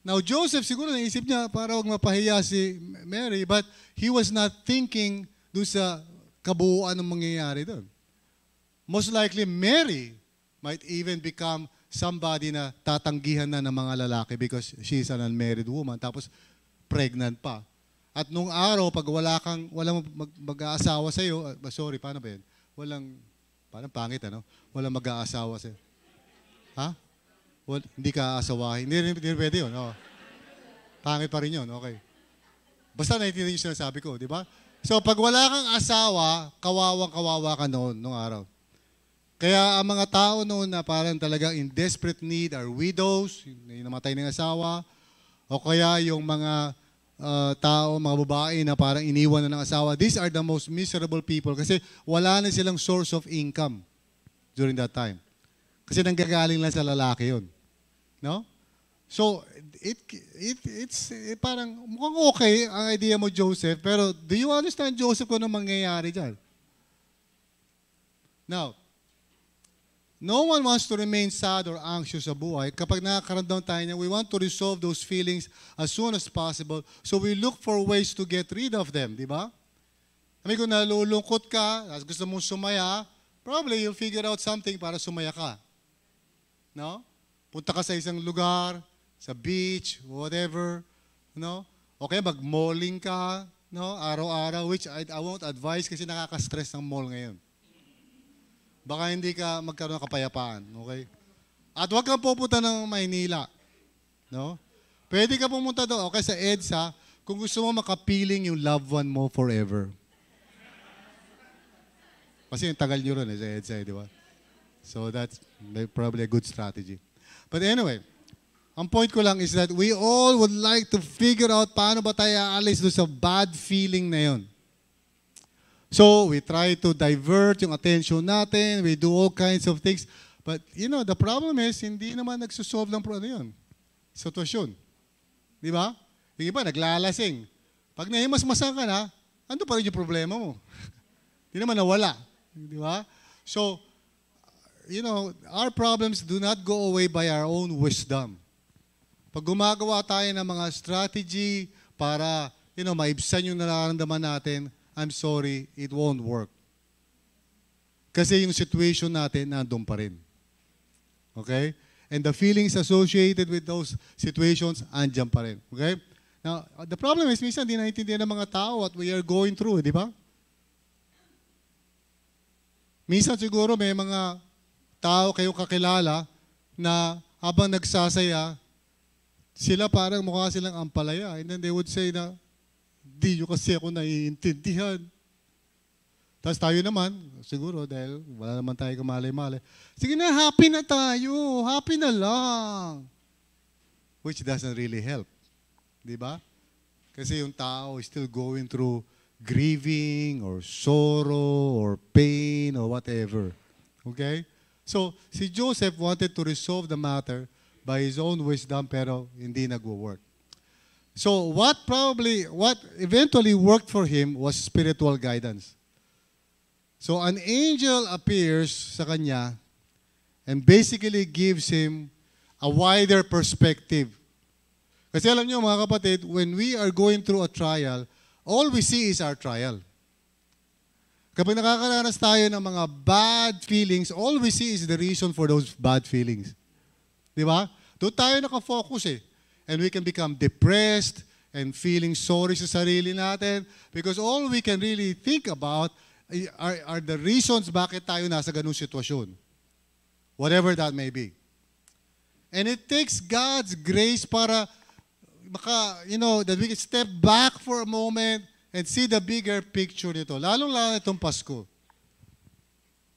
Now, Joseph siguro naisip niya para wag mapahiya si Mary, but he was not thinking doon sa kabuuan ng mangyayari doon. Most likely, Mary might even become somebody na tatanggihan na ng mga lalaki because she's an unmarried woman, tapos pregnant pa. At nung araw, pag walang mag-aasawa sa'yo, sorry, paano ba yun? Parang pangit, ano? Walang mag-aasawa sa'yo. Ha? Hindi ka aasawahin. Hindi pwede yun. Oh. Pangit pa rin yun, okay. Basta naiintindihan yung sinasabi ko, di ba? So, pag wala kang asawa, kawawang-kawawa ka noon, nung araw. Kaya ang mga tao noon na parang talagang in desperate need are widows, yung namatay ng asawa, o kaya yung mga tao, mga babae na parang iniwan na ng asawa. These are the most miserable people kasi wala na silang source of income during that time. Kasi nanggagaling lang sa lalaki yun. No? So, it's parang mukhang okay ang idea mo, Joseph, pero do you understand, Joseph, kung ano mangyayari dyan? Now, no one wants to remain sad or anxious sa buhay. Kapag nakakaramdam tayo niya, we want to resolve those feelings as soon as possible. So we look for ways to get rid of them, di ba? Kung nalulungkot ka, gusto mong sumaya, probably you'll figure out something para sumaya ka. No? Punta ka sa isang lugar, sa beach, whatever, no? Okay, mag-malling ka, no? Araw-araw, which I won't advise kasi nakaka-stress ng mall ngayon. Baka hindi ka magkaroon ng kapayapaan, okay? At huwag kang pupunta ng Maynila, no? Pwede ka pumunta doon, okay, sa EDSA, kung gusto mo makapiling yung loved one mo forever. Kasi yung tagal nyo ron sa EDSA, di ba? So that's probably a good strategy. But anyway, ang point ko lang is that we all would like to figure out paano ba tayo aalis doon sa bad feeling na yun. So, we try to divert yung attention natin, we do all kinds of things, but the problem is, hindi naman nagsusolve ng yun, sitwasyon. Di ba? Yung iba, naglalasing. Pag nahimas-masan ka na, ano pa rin yung problema mo? Hindi naman nawala. Di ba? So, our problems do not go away by our own wisdom. Pag gumagawa tayo ng mga strategy para, maibsan yung nararamdaman natin, I'm sorry, it won't work. Kasi yung situation natin, nandun pa rin. Okay? And the feelings associated with those situations, andyan pa rin. Okay? Now, the problem is, minsan, di naintindihan ng mga tao what we are going through, di ba? Minsan siguro may mga tao kayo kakilala na habang nagsasaya, sila parang mukha silang ampalaya. And then they would say na, di nyo kasi ako naiintindihan. Tapos tayo naman, siguro dahil wala naman tayo kamalay-malay, sige na, happy na tayo. Happy na lang. Which doesn't really help. Di ba? Kasi yung tao is still going through grieving or sorrow or pain or whatever. Okay? So, si Joseph wanted to resolve the matter by his own wisdom, pero hindi nagwo-work. So, what eventually worked for him was spiritual guidance. So, an angel appears sa kanya and basically gives him a wider perspective. Kasi alam niyo mga kapatid, when we are going through a trial, all we see is our trial. Kapag nakakaranas tayo ng mga bad feelings, all we see is the reason for those bad feelings. Di ba? Doon tayo nakafocus eh. And we can become depressed and feeling sorry sa sarili natin because all we can really think about are the reasons bakit tayo nasa ganung sitwasyon. Whatever that may be. And it takes God's grace para that we can step back for a moment and see the bigger picture nito. Lalong-lalo itong Pasko.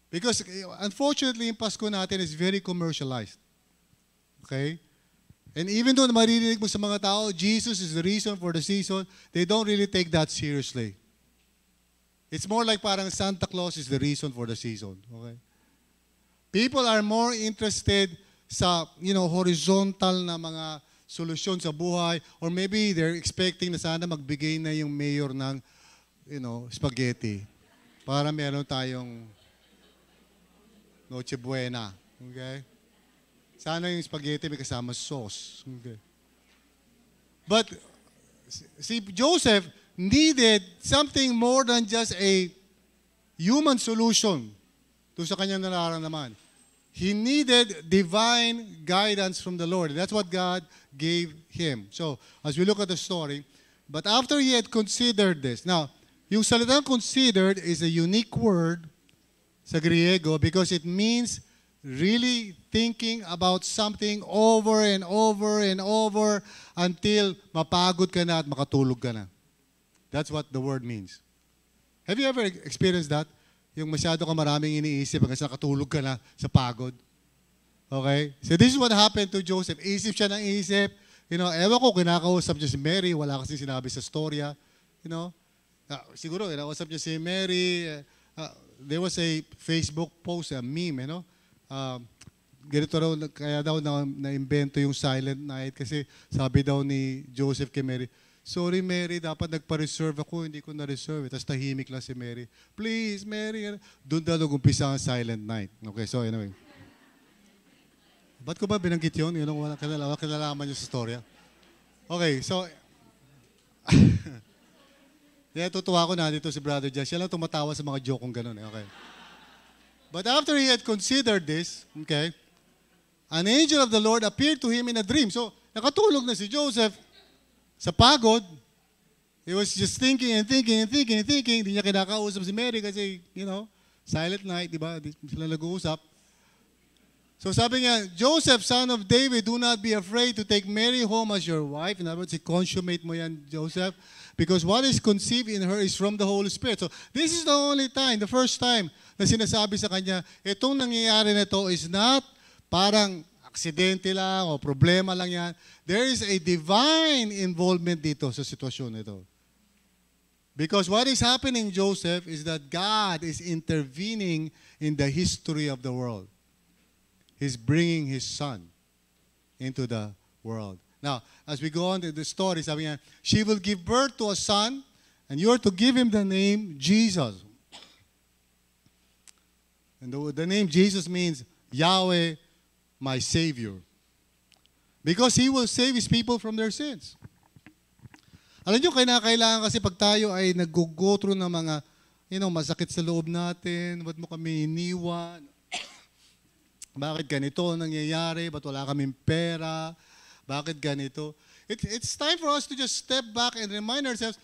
Because unfortunately, yung Pasko natin is very commercialized. Okay? And even though maririnig mo sa mga tao, Jesus is the reason for the season, they don't really take that seriously. It's more like parang Santa Claus is the reason for the season. Okay? People are more interested sa, horizontal na mga solusyon sa buhay, or maybe they're expecting na sana magbigay na yung mayor ng, spaghetti para meron tayong Noche Buena. Okay? Sana yung spaghetti may kasama sauce. Okay. But si Joseph needed something more than just a human solution to sa kanyang nararamdaman. he needed divine guidance from the Lord. That's what God gave him. So, as we look at the story, but after he had considered this, now, yung salitang considered is a unique word sa Griego because it means really thinking about something over and over and over until mapagod ka na at makatulog ka na. That's what the word means. Have you ever experienced that? Yung masyado ka maraming iniisip hanggang sa nakatulog ka na sa pagod. Okay? So this is what happened to Joseph. Isip siya ng isip. Ewan ko, kinakausap niya si Mary. Wala kasi sinabi sa storya. Siguro, kinakausap niya si Mary. There was a Facebook post, a meme, ganito raw, kaya daw na-invento yung silent night kasi sabi daw ni Joseph kay Mary, sorry Mary, dapat nagpa-reserve ako, hindi ko na-reserve. Tapos tahimik lang si Mary. Please, Mary. Doon daw nag-umpisa ang silent night. Okay, so anyway. Ba't ko ba binanggit yun? Yun ang walang kinalaman yung sa storya. Okay, so tutuwa ko na dito si Brother Josh. Siya lang tumatawa sa mga joke kong ganun. Okay. But after he had considered this, okay, an angel of the Lord appeared to him in a dream. So, nakatulog na si Joseph sa pagod. He was just thinking and thinking and thinking and thinking. Hindi niya kinakausap si Mary kasi, silent night, di ba? Di sila nag-uusap. So sabi niya, Joseph, son of David, do not be afraid to take Mary home as your wife. In other words, consummate mo yan, Joseph. Because what is conceived in her is from the Holy Spirit. So this is the only time, the first time na sinasabi sa kanya, itong nangyayari na ito is not parang aksidente lang o problema lang yan. There is a divine involvement dito sa sitwasyon nito. Because what is happening, Joseph, is that God is intervening in the history of the world. He's bringing His Son into the world. Now, as we go on to the story, sabi niya, she will give birth to a son, and you are to give him the name Jesus. And the name Jesus means Yahweh, my Savior. Because He will save His people from their sins. Alam niyo, kailangan kasi pag tayo ay nag-go through ng mga, masakit sa loob natin, ba't mo kami iniwan? Bakit ganito nangyayari? Ba't wala kaming pera? Bakit ganito? It's time for us to just step back and remind ourselves,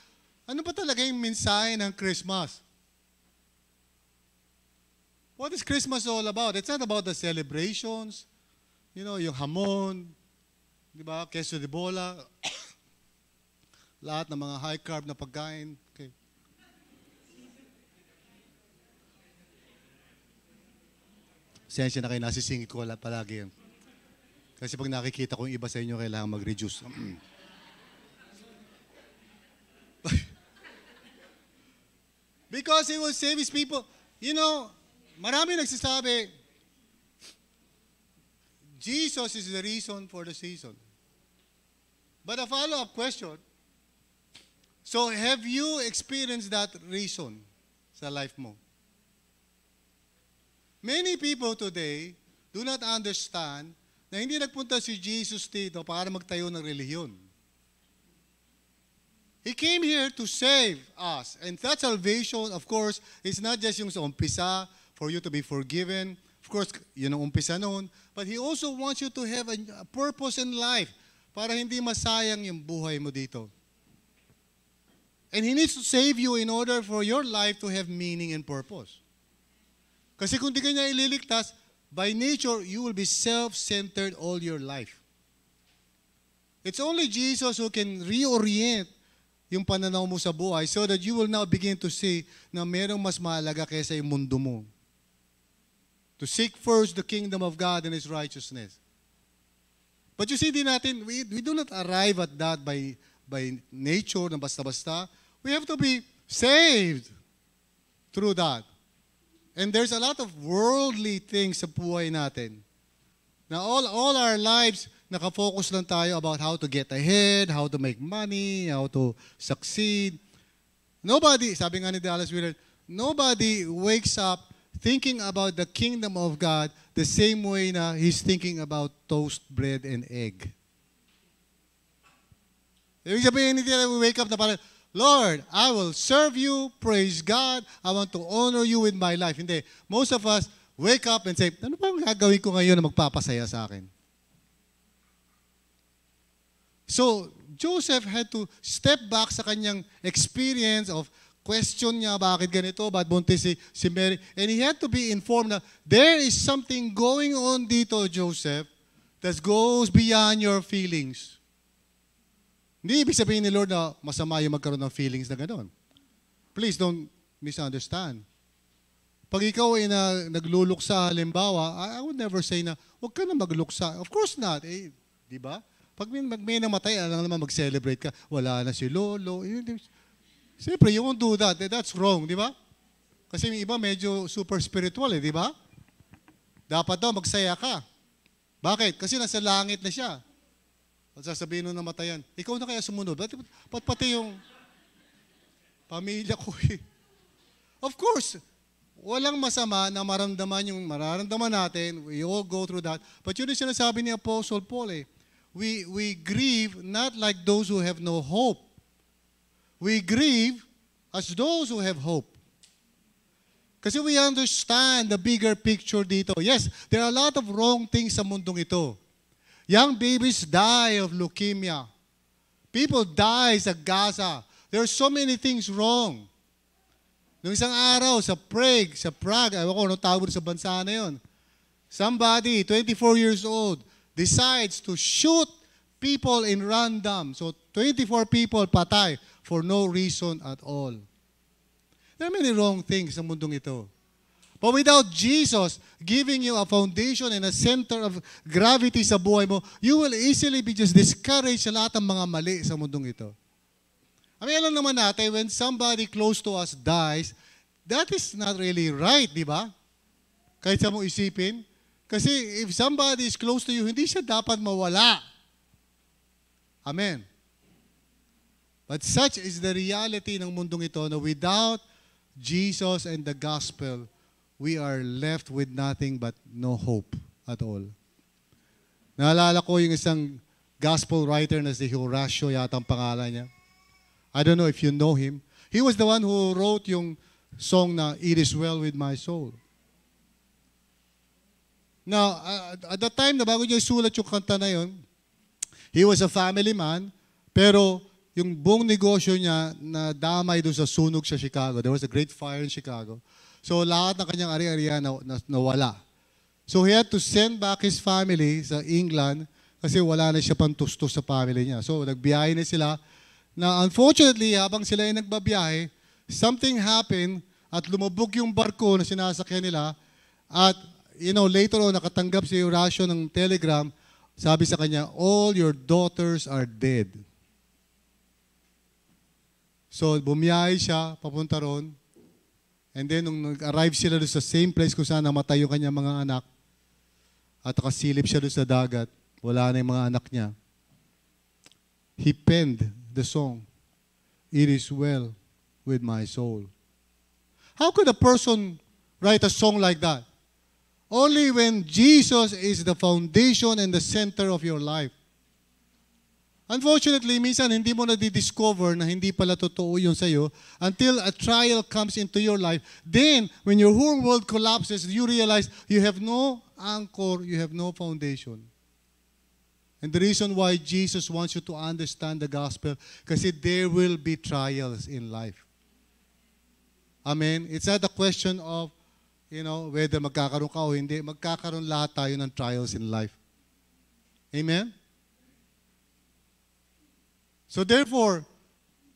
ano ba talaga yung mensahe ng Christmas? What is Christmas all about? It's not about the celebrations, yung hamon, di ba? Queso de bola, lahat ng mga high-carb na pagkain. Okay. Sensya na kayo, nasisingit ko palagi yan. Kasi pag nakikita ko yung iba sa inyo, kailangan mag-reduce. Because He will save His people. Marami nagsasabi, Jesus is the reason for the season. But a follow-up question, so have you experienced that reason sa life mo? Many people today do not understand na hindi nagpunta si Jesus dito para magtayo ng relihiyon. He came here to save us. And that salvation, of course, is not just yung sa umpisa, for you to be forgiven. Of course, yun ang umpisa noon. But He also wants you to have a purpose in life para hindi masayang yung buhay mo dito. And He needs to save you in order for your life to have meaning and purpose. Kasi kung di ka niya ililigtas, by nature, you will be self-centered all your life. It's only Jesus who can reorient yung pananaw mo sa buhay so that you will now begin to see na merong mas mahalaga kaysa yung mundo mo. To seek first the kingdom of God and His righteousness. But you see, we do not arrive at that by nature na basta-basta. We have to be saved through that. And there's a lot of worldly things sa buhay natin. Now, all our lives, nakafocus lang tayo about how to get ahead, how to make money, how to succeed. Nobody, sabi nga ni Dallas Willard, nobody wakes up thinking about the kingdom of God the same way na he's thinking about toast, bread, and egg. Ibig sabihin, hindi na we wake up na parang, Lord, I will serve you, praise God, I want to honor you with my life. Hindi. Most of us, wake up and say, ano ba ang gagawin ko ngayon na magpapasaya sa akin? So, Joseph had to step back sa kanyang experience of question niya, bakit ganito, bakit buntis si Mary. And he had to be informed na there is something going on dito, Joseph, that goes beyond your feelings. Hindi ibig sabihin ni Lord na masama yung magkaroon ng feelings na gano'n. Please don't misunderstand. Pag ikaw ay nagluluksa, halimbawa, I would never say na, huwag ka na magluksa. Of course not. Eh, di ba? Pag may namatay, alam naman mag-celebrate ka, wala na si Lolo. Siyempre, you won't do that. That's wrong, di ba? Kasi yung iba medyo super spiritual, di ba? Dapat daw magsaya ka. Bakit? Kasi nasa langit na siya. At sasabihin nung namatayan, ikaw na kaya sumunod? Ba't pati yung pamilya ko eh? Of course, walang masama na mararamdaman natin. We all go through that. But yun yung sinasabi ni Apostle Paul eh. We grieve not like those who have no hope. We grieve as those who have hope. Kasi we understand the bigger picture dito. Yes, there are a lot of wrong things sa mundong ito. Young babies die of leukemia. People die sa Gaza. There are so many things wrong. Noong isang araw, sa Prague, ewan ko anong tawag sa bansa na yun. Somebody, 24 years old, decides to shoot people in random. So 24 people patay for no reason at all. There are many wrong things sa mundong ito. But without Jesus giving you a foundation and a center of gravity sa buhay mo, you will easily be just discouraged sa lahat ng mga mali sa mundong ito. Alam naman natin, when somebody close to us dies, that is not really right, di ba? Kahit sa mong isipin. Kasi if somebody is close to you, hindi siya dapat mawala. Amen. But such is the reality ng mundong ito na without Jesus and the gospel, we are left with nothing but no hope at all. Naalala ko yung isang gospel writer na si Horatio, yata ang pangalan niya. I don't know if you know him. He was the one who wrote yung song na It Is Well With My Soul. Now, at the time na bago niya isulat yung kanta na yun, he was a family man, pero yung buong negosyo niya na damay doon sa sunog sa Chicago. There was a great fire in Chicago. So lahat ng kanyang ari-arian nawala. So he had to send back his family sa England kasi wala na siya pantustos sa family niya. So nagbiyahe na sila. Na unfortunately, habang sila ay nagbabiyahe, something happened at lumubog yung barko na sinasakyan nila. At later on, nakatanggap si Horatio ng telegram, sabi sa kanya, all your daughters are dead. So, bumiyahe siya, papunta ron. And then, nung nag-arrive sila doon sa same place kung saan namatay yung kanyang mga anak, at nakasilip siya doon sa dagat, wala na yung mga anak niya. He penned the song, It Is Well With My Soul. How could a person write a song like that? Only when Jesus is the foundation and the center of your life. Unfortunately, minsan hindi mo na-discover na hindi pala totoo yun sa'yo until a trial comes into your life. Then, when your whole world collapses, you realize you have no anchor, you have no foundation. And the reason why Jesus wants you to understand the gospel, kasi there will be trials in life. Amen? It's not a question of whether magkakaroon ka o hindi. Magkakaroon lahat tayo ng trials in life. Amen? So therefore,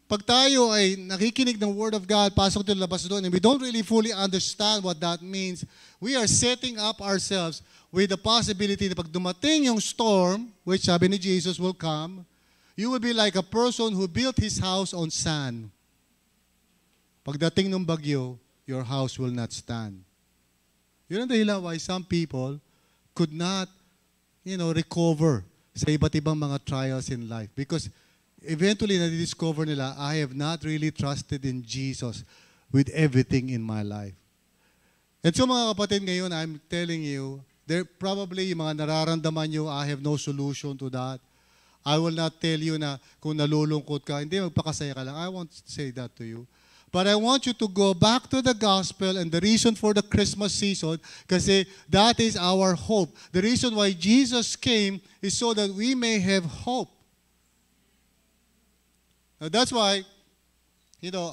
pag tayo ay nakikinig ng Word of God, pasok tayo labas doon, and we don't really fully understand what that means, we are setting up ourselves with the possibility na pag dumating yung storm, which sabi ni Jesus will come, you will be like a person who built his house on sand. Pagdating ng bagyo, your house will not stand. Yun ang dahilan why some people could not, recover sa iba't ibang mga trials in life. Because eventually, na-discover nila, I have not really trusted in Jesus with everything in my life. And so mga kapatid, ngayon, I'm telling you, there probably yung mga nararamdaman nyo, I have no solution to that. I will not tell you na kung nalulungkot ka, hindi, magpakasaya ka lang. I won't say that to you. But I want you to go back to the gospel and the reason for the Christmas season, kasi that is our hope. The reason why Jesus came is so that we may have hope. Now that's why,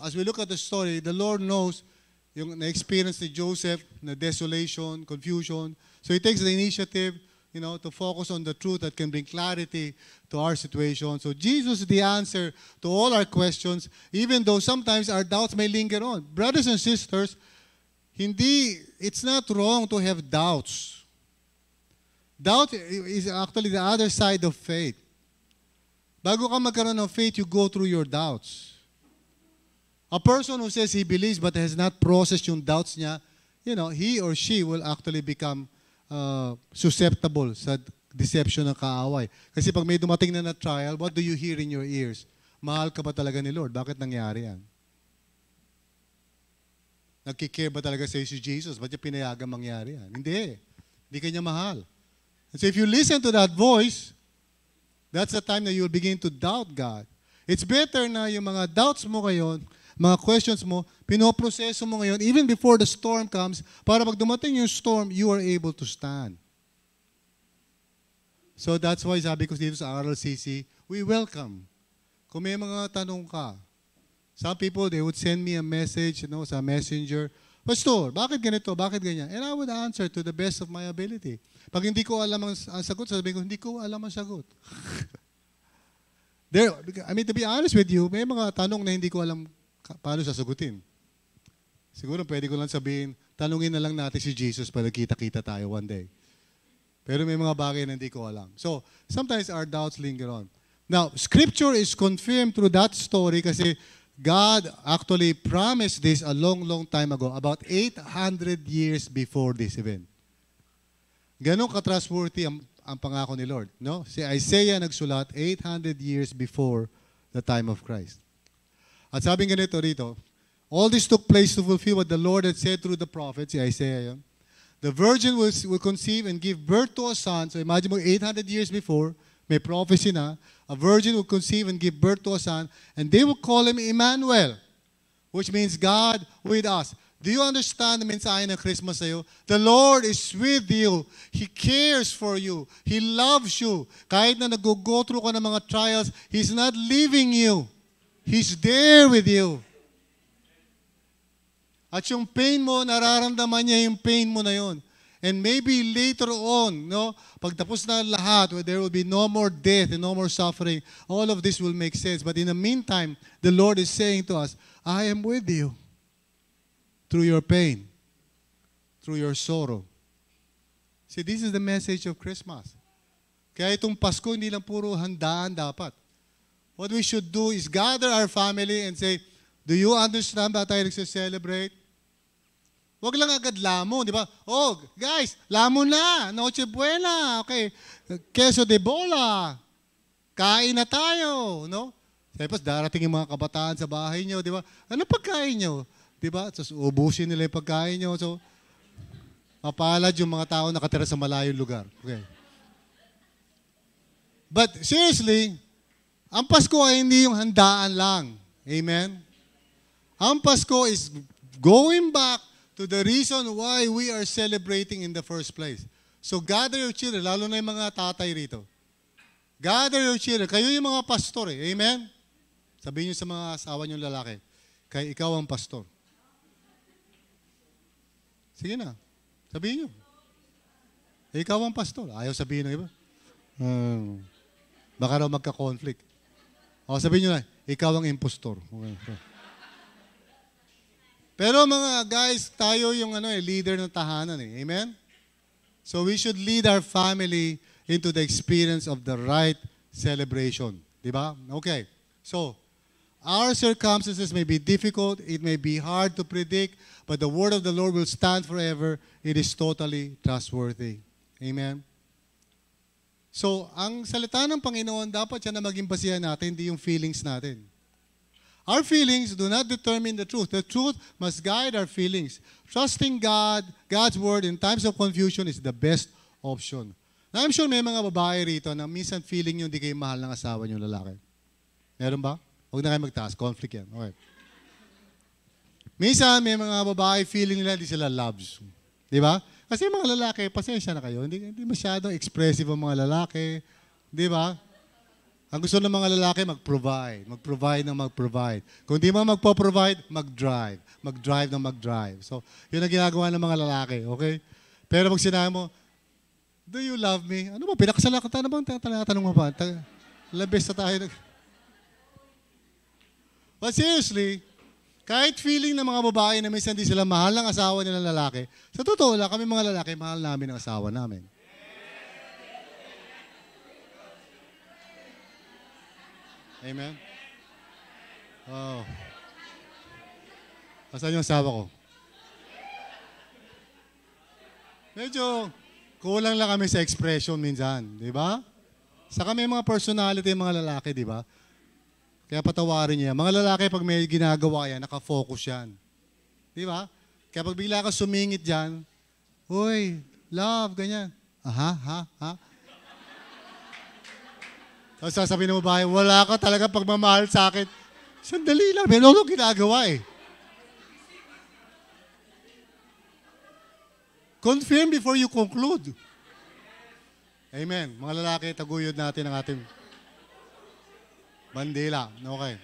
as we look at the story, the Lord knows yung na-experience ni Joseph, na desolation, confusion. So He takes the initiative, to focus on the truth that can bring clarity to our situation. So Jesus is the answer to all our questions, even though sometimes our doubts may linger on. Brothers and sisters, it's not wrong to have doubts. Doubt is actually the other side of faith. Bago ka magkaroon ng faith, you go through your doubts. A person who says he believes but has not processed yung doubts niya, he or she will actually become susceptible sa deception ng kaaway. Kasi pag may dumating na trial, what do you hear in your ears? Mahal ka ba talaga ni Lord? Bakit nangyari yan? Nagkikare ba talaga sa'yo si Jesus? Ba't niya pinayagan mangyari yan? Hindi. Hindi ka niya mahal. And so if you listen to that voice, that's the time that you'll begin to doubt God. It's better na yung mga doubts mo ngayon, mga questions mo, pinoproseso mo ngayon, even before the storm comes, para pag dumating yung storm, you are able to stand. So that's why sabi ko dito sa RLCC, we welcome. Kung may mga tanong ka, some people, they would send me a message, sa messenger, Pastor, bakit ganito, bakit ganyan? And I would answer to the best of my ability. Pag hindi ko alam ang sagot, sabihin ko, hindi ko alam ang sagot. To be honest with you, may mga tanong na hindi ko alam paano sasagutin. Siguro pwede ko lang sabihin, tanungin na lang natin si Jesus para kita-kita tayo one day. Pero may mga bagay na hindi ko alam. So, sometimes our doubts linger on. Now, Scripture is confirmed through that story kasi God actually promised this a long, long time ago, about 800 years before this event. Ganon ka-trustworthy ang pangako ni Lord. No? Si Isaiah nagsulat 800 years before the time of Christ. At sabi nga nito rito, all this took place to fulfill what the Lord had said through the prophet, si Isaiah yun. The virgin will conceive and give birth to a son. So imagine mo, 800 years before, may prophecy na, a virgin will conceive and give birth to a son, and they will call him Emmanuel, which means God with us. Do you understand the mensahe ng Christmas sa'yo? The Lord is with you. He cares for you. He loves you. Kahit na nag-go through ka ng mga trials, He's not leaving you. He's there with you. At yung pain mo, nararamdaman niya yung pain mo na yun. And maybe later on, pagtapos na lahat, where there will be no more death and no more suffering, all of this will make sense. But in the meantime, the Lord is saying to us, I am with you through your pain, through your sorrow. See, this is the message of Christmas. Kaya itong Pasko, hindi lang puro handaan dapat. What we should do is gather our family and say, do you understand ba tayo nagsiselebrate? Huwag lang agad lamon, di ba? Oh, guys, lamon na, Noche Buena, okay. Queso de bola, kain na tayo, no? Tapos darating yung mga kabataan sa bahay nyo, di ba? Ano pagkain nyo? Di ba? So, ubusin nila yung pagkain nyo. So, mapalad yung mga tao nakatira sa malayong lugar. Okay. But seriously, ang Pasko ay hindi yung handaan lang. Amen? Ang Pasko is going back to the reason why we are celebrating in the first place. So gather your children, lalo na yung mga tatay rito. Gather your children. Kayo yung mga pastor eh. Amen? Sabihin nyo sa mga asawa nyo lalaki, kaya ikaw ang pastor. Sige na. Sabihin nyo. Ikaw ang pastor. Ayaw sabihin ng iba. Baka raw magka-conflict. O sabihin nyo na, ikaw ang impostor. Okay. Pero mga guys, tayo yung leader ng tahanan eh. Amen? So we should lead our family into the experience of the right celebration. Diba? Okay. So, our circumstances may be difficult, it may be hard to predict, but the word of the Lord will stand forever. It is totally trustworthy. Amen? So, ang salita ng Panginoon, dapat siya na maging basihan natin, hindi yung feelings natin. Our feelings do not determine the truth. The truth must guide our feelings. Trusting God, God's word in times of confusion is the best option. Now, I'm sure may mga babae rito na minsan feeling nyo hindi kayo mahal ng asawa nyo lalaki. Meron ba? Huwag na kayo magtaas. Conflict yan. Okay. Minsan, may mga babae feeling nila hindi sila loves. Di ba? Kasi mga lalaki, pasensya na kayo, hindi masyadong expressive ang mga lalaki. Di ba? Ang gusto ng mga lalaki, mag-provide. Mag-provide ng mag-provide. Kung di mo magpo-provide, mag-drive. Mag-drive ng mag-drive. So, yun ang ginagawa ng mga lalaki, okay? Pero pag sinabi mo, do you love me? Ano ba? Pinakasala ka na bang tinatanong mo ba? Labis na tayo. But seriously, kahit feeling ng mga babae na minsan di sila mahal ng asawa nilang lalaki, sa totoo lang, kami mga lalaki, mahal namin ang asawa namin. Amen? Oh. Asan yung asawa ko? Medyo kulang lang kami sa expression minsan, di ba? Sa kami mga personality, mga lalaki, di ba? Kaya patawarin niya. Mga lalaki, pag may ginagawa yan, nakafocus yan. Di ba? Kaya pag bigla ka sumingit dyan, uy, love, ganyan. Ha? Tapos sasabihin ng babae, wala ka talaga pagmamahal sa akin. Sandali lang, meron akong ginagawa eh. Confirm before you conclude. Amen. Mga lalaki, taguyod natin ang ating bandila. Okay.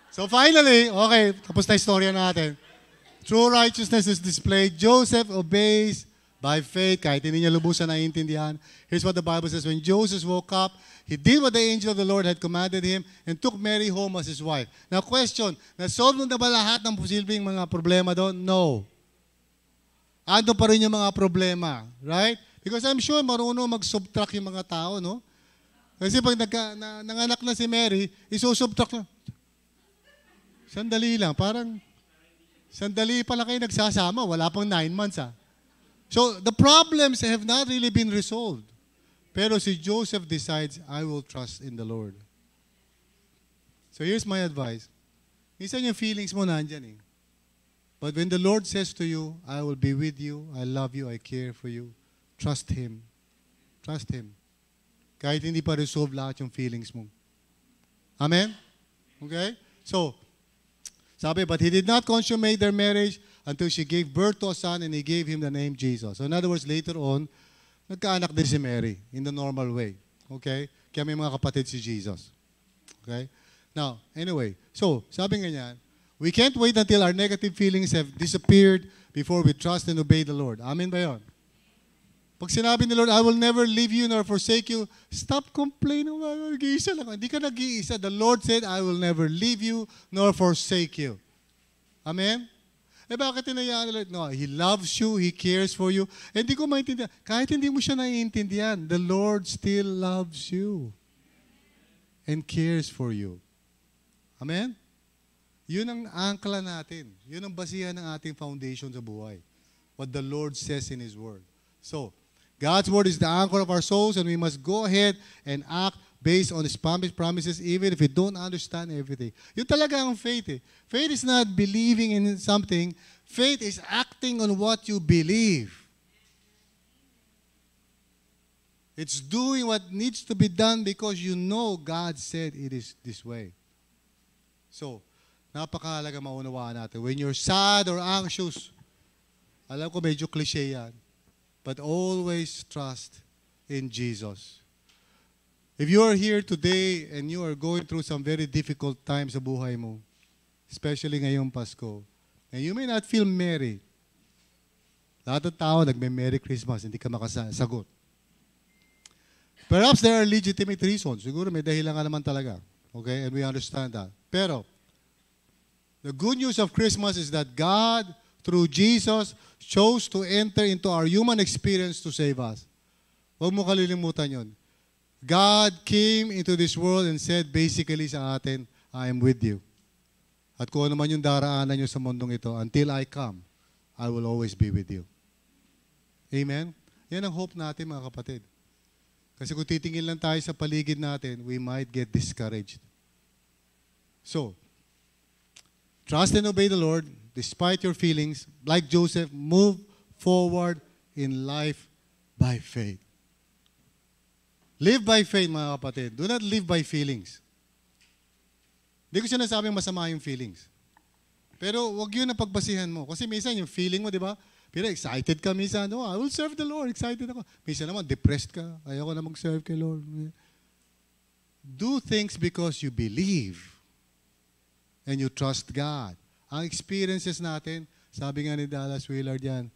So finally, okay, tapos na istorya natin. True righteousness is displayed. Joseph obeys by faith, kahit hindi niya lubusan naiintindihan. Here's what the Bible says. When Joseph woke up, he did what the angel of the Lord had commanded him and took Mary home as his wife. Now question, na-solve na ba lahat ng posibleng mga problema doon? No. Ando pa rin yung mga problema. Right? Because I'm sure marunong mag-subtract yung mga tao, no? Kasi pag nanganak na si Mary, isusubtract na. Sandali lang. Parang, sandali pala kayo nagsasama. Wala pang 9 months, ah. So, the problems have not really been resolved. Pero si Joseph decides, I will trust in the Lord. So, here's my advice. Minsan yung feelings mo nandyan eh. But when the Lord says to you, I will be with you, I love you, I care for you, trust Him. Trust Him. Kahit hindi pa resolve lahat yung feelings mo. Amen? Okay? So, sabi, but he did not consummate their marriage until she gave birth to a son and he gave him the name Jesus. So in other words, later on, nagkaanak din si Mary in the normal way. Okay? Kaya may mga kapatid si Jesus. Okay? Now, anyway, so, sabi nga niyan, we can't wait until our negative feelings have disappeared before we trust and obey the Lord. Amen ba yun? Pag sinabi ni Lord, I will never leave you nor forsake you, stop complaining. Nag-iisa lang. Hindi ka nag-iisa. The Lord said, I will never leave you nor forsake you. Amen? Eh bakit tinayaan ni Lord? No, He loves you. He cares for you. Eh, hindi ko maintindihan. Kahit hindi mo siya naiintindihan, the Lord still loves you and cares for you. Amen? Yun ang angkla natin. Yun ang basihan ng ating foundation sa buhay. What the Lord says in His Word. So, God's Word is the anchor of our souls and we must go ahead and act based on His promises even if we don't understand everything. Yun talaga ang faith eh. Faith is not believing in something. Faith is acting on what you believe. It's doing what needs to be done because you know God said it is this way. So, napakahalaga maunawaan natin. When you're sad or anxious, alam ko medyo cliche yan, but always trust in Jesus. If you are here today and you are going through some very difficult times sa buhay mo, especially ngayong Pasko, and you may not feel merry, lahat ng tao nagme-Merry Christmas, hindi ka makasagot. Perhaps there are legitimate reasons. Siguro may dahilan ka naman talaga. Okay? And we understand that. Pero, the good news of Christmas is that God, through Jesus, chose to enter into our human experience to save us. Huwag mo kalilimutan yun. God came into this world and said basically sa atin, I am with you. At kung ano man yung daraanan nyo sa mundong ito, until I come, I will always be with you. Amen? Yan ang hope natin mga kapatid. Kasi kung titingin lang tayo sa paligid natin, we might get discouraged. So, trust and obey the Lord, despite your feelings. Like Joseph, move forward in life by faith. Live by faith, mga kapatid. Do not live by feelings. Hindi ko sinasabing masama yung feelings. Pero wag yun ang pagbasihan mo. Kasi minsan yung feeling mo, di ba? Pero excited ka minsan. Oh, I will serve the Lord. Excited ako. Minsan naman, depressed ka. Ayoko na mag-serve kay Lord. Do things because you believe and you trust God. Ang experiences natin, sabi nga ni Dallas Willard yan,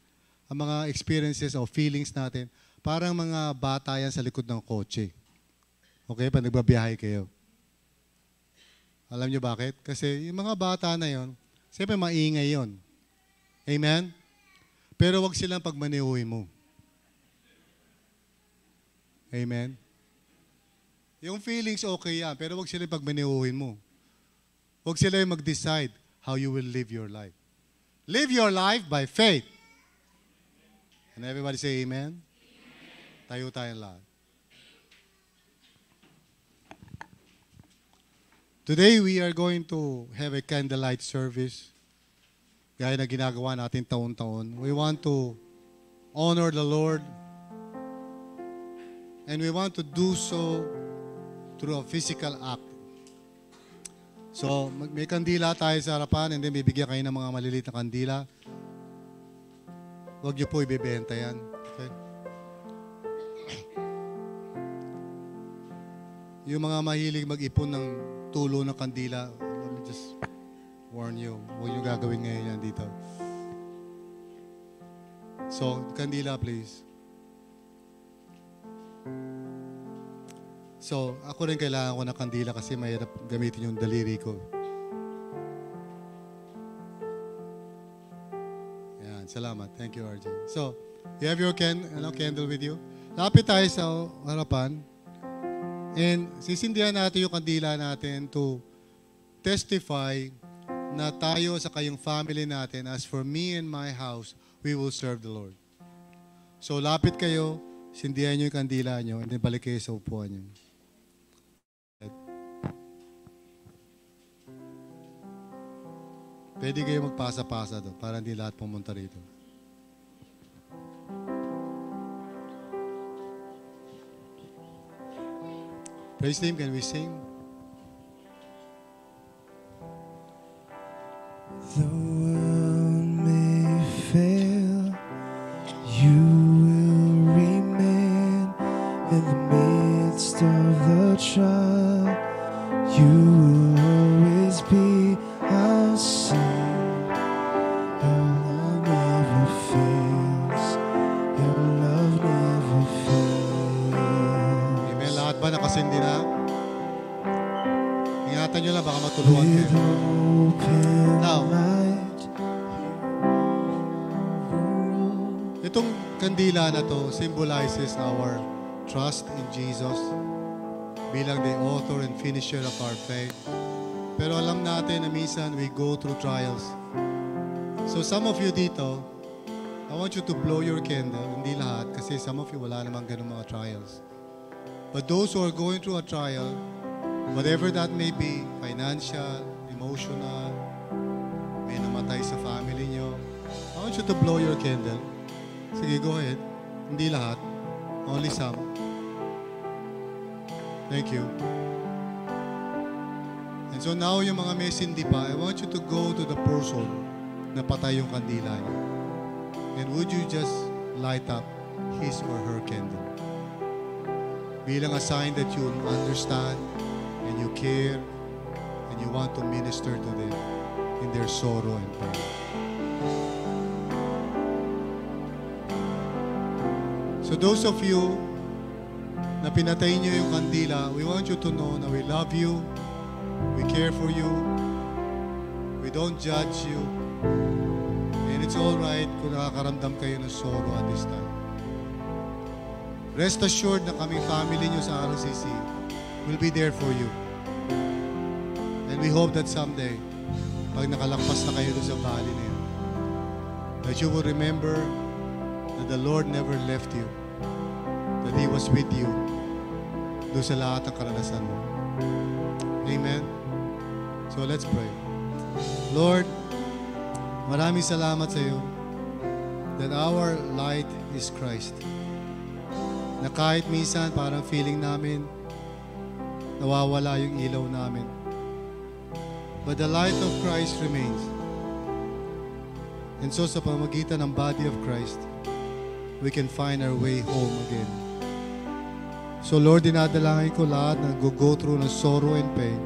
ang mga experiences o feelings natin, parang mga bata yan sa likod ng kotse. Okay? Pag nagbabiyahe kayo. Alam niyo bakit? Kasi yung mga bata na yon, siyempre maingay yon. Amen? Pero wag silang pagmanihuhin mo. Amen? Yung feelings okay yan, pero wag silang pagmanihuhin mo. Wag silang mag-decide how you will live your life. Live your life by faith. And everybody say amen? Tayo tayong lahat. Today, we are going to have a candlelight service. Gaya na ginagawa natin taon-taon. We want to honor the Lord. And we want to do so through a physical act. So, may kandila tayo sa harapan and then bibigyan kayo ng mga maliliit na kandila. Huwag niyo po ibebenta yan. Okay? Yung mga mahilig mag-ipon ng tulo ng kandila, let me just warn you, huwag niyo gagawin ngayon yan dito. So, kandila please. So, ako rin kailangan ko ng kandila kasi mahirap gamitin yung daliri ko. Yan, salamat. Thank you, RJ. So, you have your candle with you? Lapit tayo sa harapan. And sisindihan natin yung kandila natin to testify na tayo sa kayong family natin, as for me and my house, we will serve the Lord. So, lapit kayo, sindihan nyo yung kandila nyo, and then balik kayo sa upuan nyo. Pwede kayo magpasa-pasa doon para hindi lahat pumunta rito. Praise Him, can we sing? The world may fail, you will remain in the midst of the trial. You will always be our son. Your love never fails. Your love never fails. Amen. Lahat ba nakasindi na? Ingatan nyo lang, baka matulungan With kayo. open Now, light, itong kandila na to symbolizes our trust in Jesus bilang the author and finisher of our faith. Pero alam natin na minsan we go through trials. So some of you dito, I want you to blow your candle. Hindi lahat kasi some of you wala namang ganung mga trials. But those who are going through a trial, whatever that may be, financial, emotional, may namatay sa family nyo, I want you to blow your candle. Sige, go ahead. Hindi lahat. Only some. Thank you. And so now, yung mga may sindi pa, I want you to go to the person na patay yung kandila niya. And would you just light up his or her candle? Bilang a sign that you understand and you care and you want to minister to them in their sorrow and pain. So those of you na pinatay niyo yung kandila, we want you to know na we love you, we care for you, we don't judge you, and it's all right kung nakakaramdam kayo ng sorrow at this time. Rest assured na kaming family niyo sa RCC will be there for you. And we hope that someday, pag nakalagpas na kayo doon sa valley na yun, that you will remember that the Lord never left you, that He was with you doon sa lahat ng karanasan mo. Amen? So let's pray. Lord, maraming salamat sa iyo that our light is Christ. Na kahit minsan parang feeling namin nawawala yung ilaw namin. but the light of Christ remains. And so sa pamamagitan ng body of Christ, we can find our way home again. So Lord, dinadalangin ko lahat na go through ng sorrow and pain.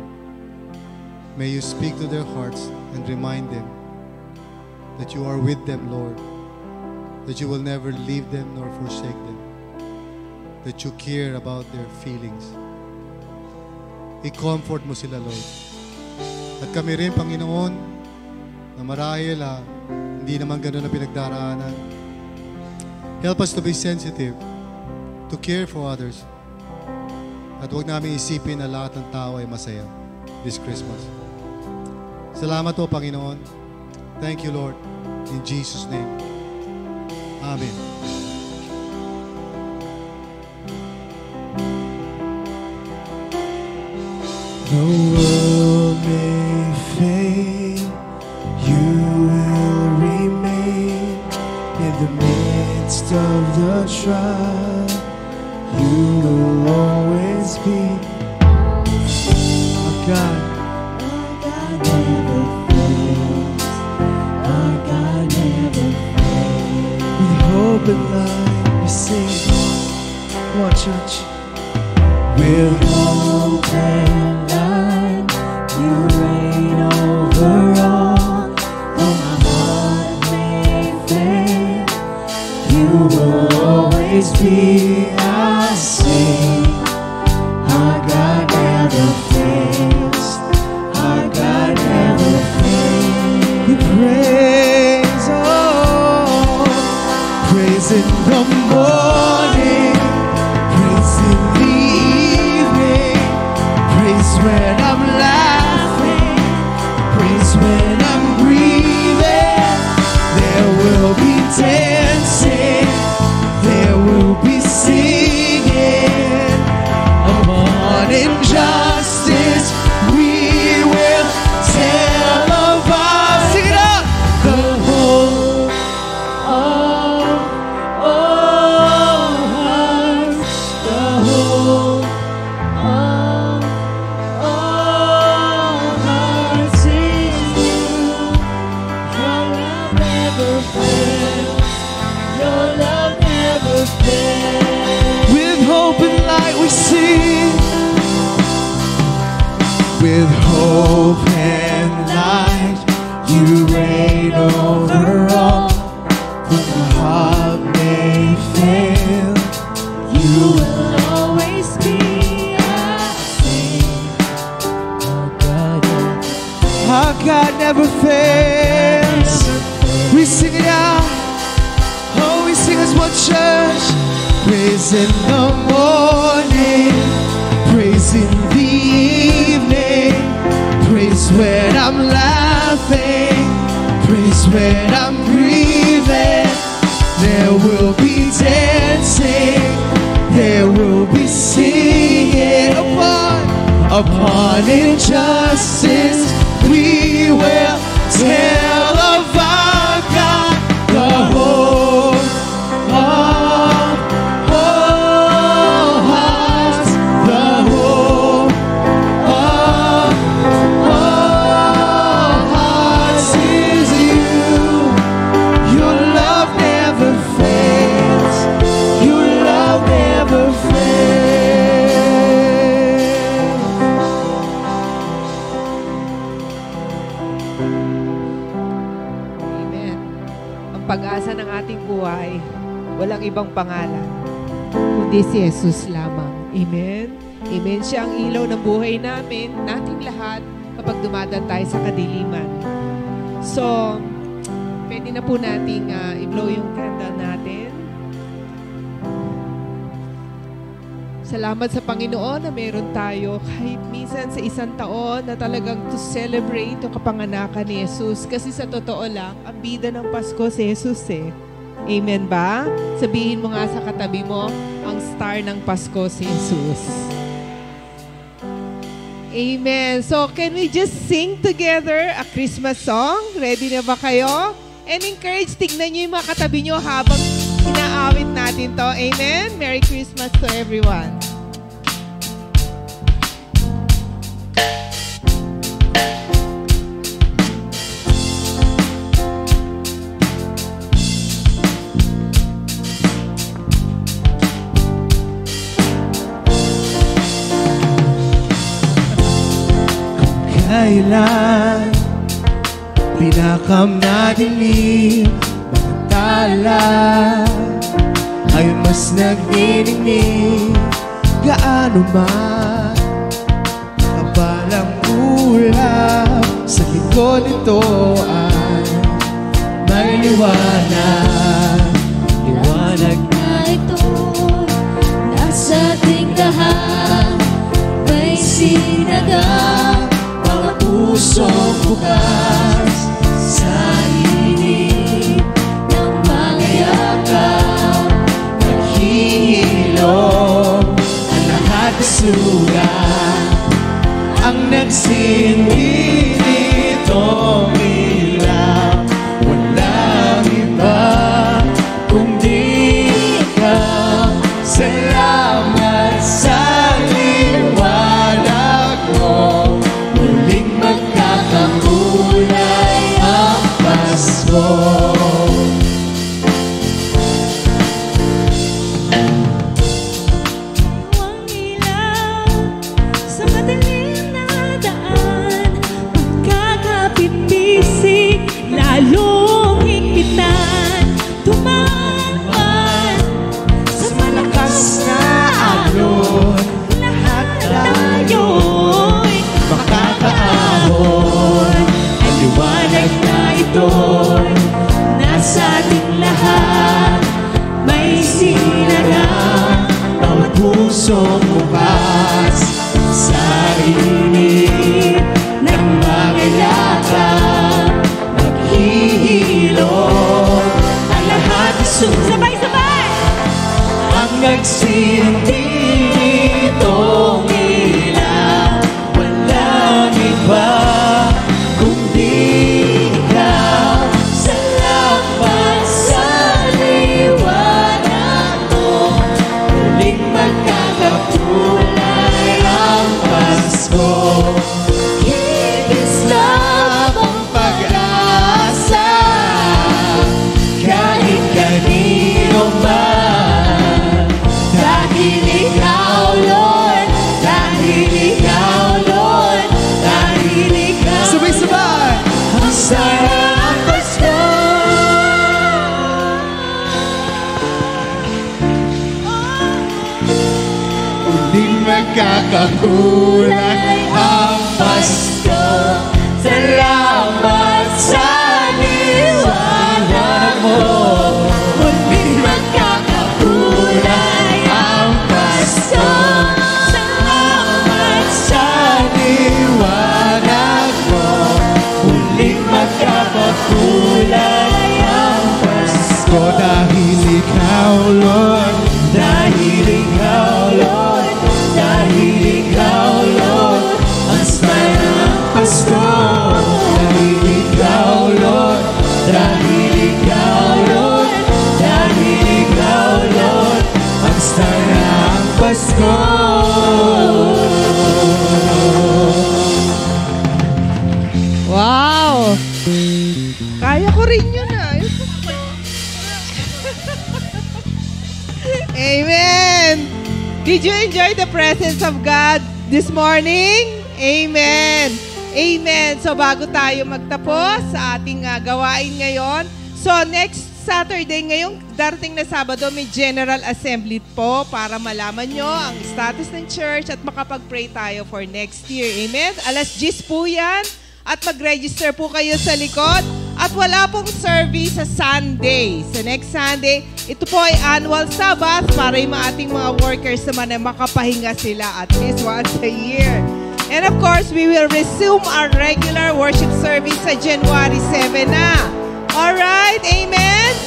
May you speak to their hearts and remind them that you are with them, Lord. That you will never leave them nor forsake them. That you care about their feelings. I-comfort mo sila, Lord. At kami rin, Panginoon, na marahil hindi naman ganun na pinagdaraanan. Help us to be sensitive, to care for others. At huwag namin isipin na lahat ng tao ay masaya this Christmas. Salamat po, Panginoon. Thank you, Lord. In Jesus' name. Amen. The world may fade, you will remain in the midst of the trial. You will always be our God. Our God never fails. Our God never fails. With hope and light we sing. Come on, church. With hope and light, you reign over all. Though my heart may fail, you will always be. I sing. Our God never fails. Our God never fails. We praise, oh, praise in the morning, praise in the evening, praise when I'm laughing, praise when I'm grieving. There will be dancing, there will be singing. Upon injustice we will tell of our, sing it out, the whole of all hearts, the whole of all hearts is you. Your love never fails, your love never fails. With hope and light we sing. With hope and light, you reign over all. When the heart may fail, you will always be. I sing. Our God never fails. We sing it out. Oh, we sing as one church. Praise in the morning, praise in the evening, praise when I'm laughing, praise when I'm grieving. There will be dancing, there will be singing. Upon injustice we will tell of our God. The whole of all hearts, the whole of all hearts is you. Your love never fails, your love never fails. Amen. Ang pag-asa ng ating buhay, walang ibang pangalan, kundi si Jesus lamang. Amen. Amen. Siya ang ilaw ng buhay namin, nating lahat, kapag dumadaan tayo sa kadiliman. So, pwede na po nating i-blow yung candle natin. Salamat sa Panginoon na meron tayo kahit minsan sa isang taon na talagang to celebrate yung kapanganakan ni Jesus. Kasi sa totoo lang, ang bida ng Pasko si Jesus eh. Amen ba? Sabihin mo nga sa katabi mo, ang star ng Pasko si Jesus. Amen. So can we just sing together a Christmas song? Ready na ba kayo? And encourage, tignan nyo yung mga katabi nyo habang inaawit natin to. Amen? Merry Christmas to everyone. kailan pinakamadilim mga tala ay mas nagniningning gaano man kabalang ulap sa likod nito ay may liwanag. Liwanag na ito nasa ating lahat, may sinagang mga pusong bukas sa init ng mga yakap. Naghihilom ang lahat na sugat, ang nagsindi nitong ilaw. Walang iba kundi ikaw. Salamat sa liwanag mo, muling magkakakulay ang Pasko. Ang ilaw sa madilim na daan, pagkakapipisik lalong higpitan. Tumaman sa malakas na alon, lahat tayo'y Makakaahon ang liwanag na ito'y nasa ating lahat, may sinagang bawat pusong bukas sa init ng mga yakap. Naghihilom ang lahat ng sugat, sabay-sabay. ang nagsindi nitong ilaw. Walang iba kundi ikaw. Salamat sa liwanag mo, muling magkakakulay ang Pasko. Higis na ang pag-asa kahit kanino man. Dahil ikaw, Lord, dahil ikaw, Lord, dahil ikaw. Sabay-sabay! Ang sarap Pasko! Muling magkakakulay ang Pasko. Salamat sa liwanag mo, muling magkakakulay ang Pasko. Salamat sa liwanag mo, muling magkakakulay ang Pasko. Dahil ikaw, Lord, dahil ikaw, Lord, dahil ikaw, Lord, ang smile ng Pasko. Dahil ikaw, Lord, dahil ikaw, Lord, dahil ikaw, Lord, ang star ng Pasko. Wow! Kaya ko rin yun Amen! Did you enjoy the presence of God this morning? Amen! Amen! So bago tayo magtapos sa ating gawain ngayon, so next Saturday, ngayong darating na Sabado, may General Assembly po para malaman nyo ang status ng church at makapag-pray tayo for next year. Amen? 10:00 po yan. At mag-register po kayo sa likod. At wala pong service sa Sunday. Sa next Sunday, ito po ay annual Sabbath para yung ating mga workers naman ay makapahinga sila at least once a year. And of course, we will resume our regular worship service sa January 7 na. Alright, amen?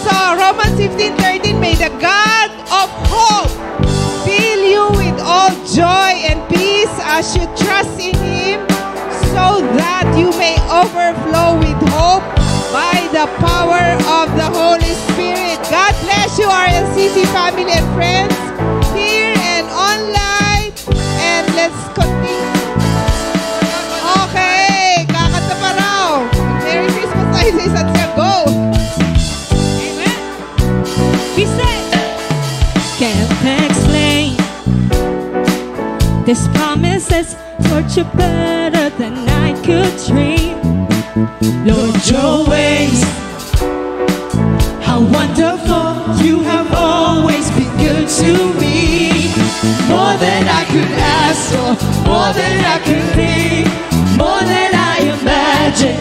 So, Romans 15:13, may the God of hope fill you with all joy and peace as you trust in Him, so that you may overflow with hope by the power of the Holy Spirit. God bless you, RLCC family and friends, here and online. And let's continue. Okay, kakanta pa raw. Merry Christmas tayo sa isa't isa. Go! Amen. We say, can't explain this promises, torture better than I could dream. Lord, your ways, how wonderful. You have always been good to me. More than I could ask for, more than I could think, more than I imagine.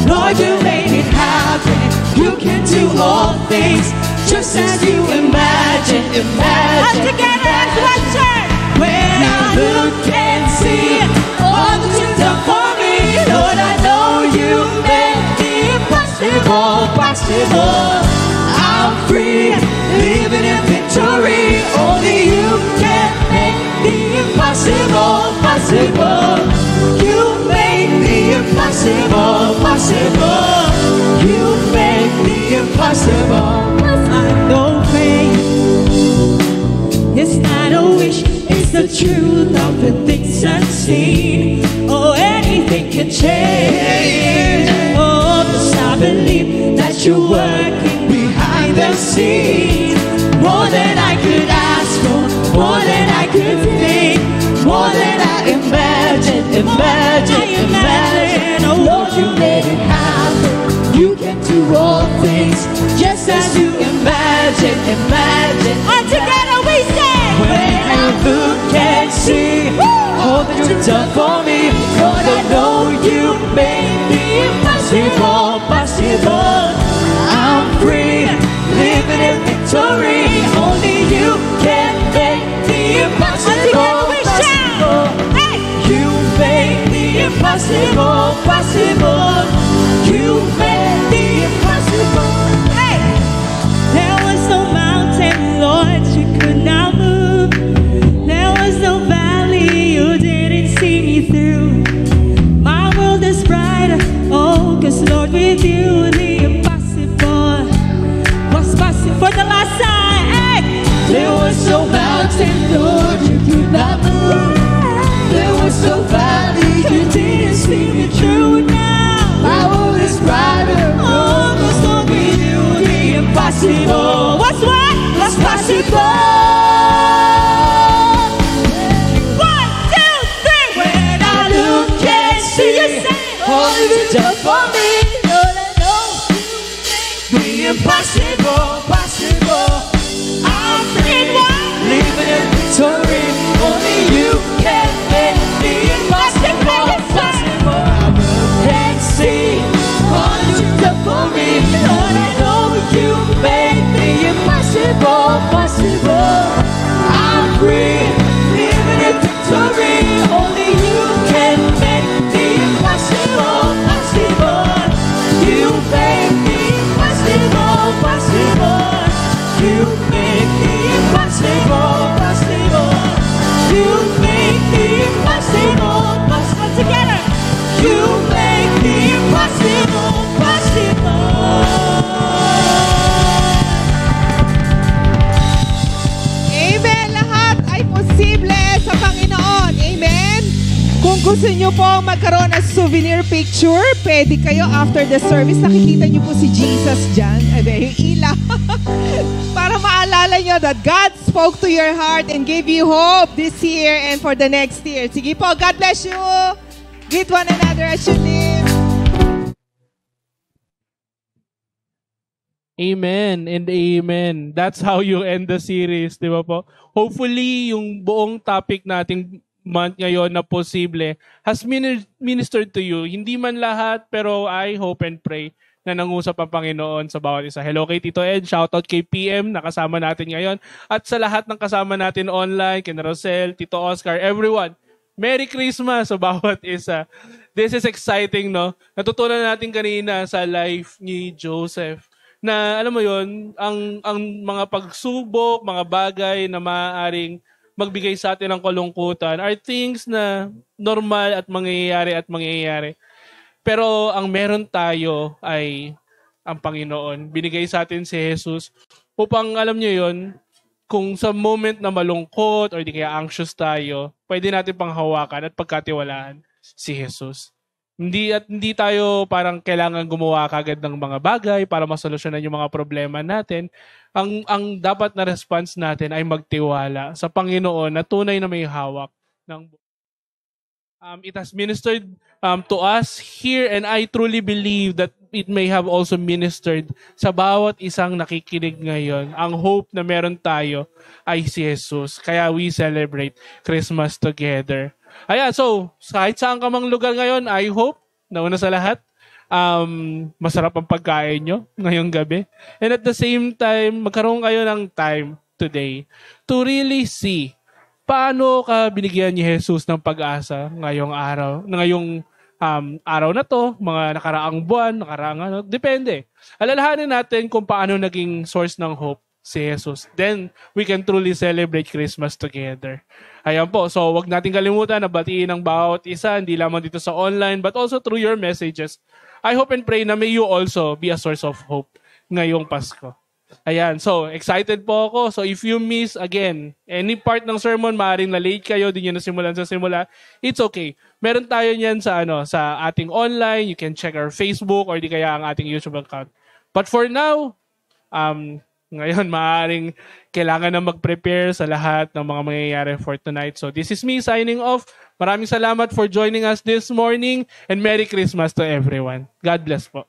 Lord, you made it happen. You can do all things just as you imagine. All together as one church. When I look and see all that you've done for me, Lord, I know you made the impossible possible. I'm free, living in victory. Only you can make the impossible possible. You make the impossible possible. You make the impossible. I know faith, it's not a wish, it's the truth of the things unseen. Oh, anything can change. Oh, 'cause I believe that you're working behind the scenes. More than I could ask for, more than I could think, more than I imagine. Oh, Lord, you made it happen. You can do all things just as you imagine. All together we say, when I look and see all that you've done for me, Lord, I know you made the impossible possible. I'm free, living in victory. Only you can make the impossible possible. Hey! You make the impossible possible. You make the impossible. Hey! There was no mountain, Lord, you could not move. There was no valley you didn't see me through. My world is brighter, oh, 'cause Lord, with you the impossible was possible. For the last time, hey! There was no mountain, Lord, you could not move. There was no valley you didn't see me through. Now my world is brighter, oh, 'cause Lord, with you the impossible. What's what? What's possible? 1, 2, 3. When I look and see you say, all you've done for me, Lord, I know you make the impossible possible. I'm free, living in victory. Only you can make the impossible possible. I look and see all you've done for me, Lord, I know you make the impossible possible. I'm free, living in victory. Only you can make the impossible possible. You make the impossible possible. You make the impossible possible. You make the impossible possible. Together. You make the impossible possible. Amen. Lahat ay posible sa Panginoon. Amen. Kung gusto nyo po magkaroon ng souvenir picture, pwede kayo after the service. Nakikita nyo po si Jesus dyan. Yung ilaw. Para maalala nyo that God spoke to your heart and gave you hope this year and for the next year. Sige po, God bless you. Greet one another as you live. Amen and amen. That's how you end the series, di ba po? Hopefully, yung buong topic nating month ngayon na posible has ministered to you. Hindi man lahat, pero I hope and pray na nangusap ang Panginoon sa bawat isa. Hello kay Tito Ed, shoutout kay PM, nakasama natin ngayon. At sa lahat ng kasama natin online, kay Rosel, Tito Oscar, everyone, Merry Christmas sa bawat isa. This is exciting, no? Natutunan natin kanina sa life ni Joseph na, alam mo yon, ang mga pagsubok, mga bagay na maaaring magbigay sa atin ng kalungkutan are things na normal at mangyayari. Pero ang meron tayo ay ang Panginoon. Binigay sa atin si Jesus upang, alam nyo yon, kung sa moment na malungkot or di kaya anxious tayo, pwede natin panghawakan at pagkatiwalaan si Jesus. Hindi tayo parang kailangan gumawa kagad ng mga bagay para masolusyonan yung mga problema natin. Ang dapat na response natin ay magtiwala sa Panginoon na tunay na may hawak ng It has ministered to us here, and I truly believe that it may have also ministered sa bawat isang nakikinig ngayon. Ang hope na meron tayo ay si Jesus. Kaya we celebrate Christmas together. Ayan, so kahit saan ka mang lugar ngayon, I hope, nauna sa lahat, masarap ang pagkain nyo ngayong gabi. And at the same time, magkaroon kayo ng time today to really see paano ka binigyan ni Jesus ng pag-asa ngayong araw, araw na to, mga nakaraang buwan, nakaraang depende. Alalahanin natin kung paano naging source ng hope si Jesus. Then, we can truly celebrate Christmas together. Ayan po, so wag natin kalimutan na batiin ang bawat isa, hindi lamang dito sa online, but also through your messages. I hope and pray na may you also be a source of hope ngayong Pasko. Ayan, so excited po ako. So if you miss, again, any part ng sermon, maaaring na-late kayo, di nyo nasimulan sa simula, it's okay. Meron tayo niyan sa, sa ating online, you can check our Facebook or di kaya ang ating YouTube account. But for now, ngayon, maaaring kailangan na mag-prepare sa lahat ng mga mangyayari for tonight. So this is me signing off. Maraming salamat for joining us this morning and Merry Christmas to everyone. God bless po.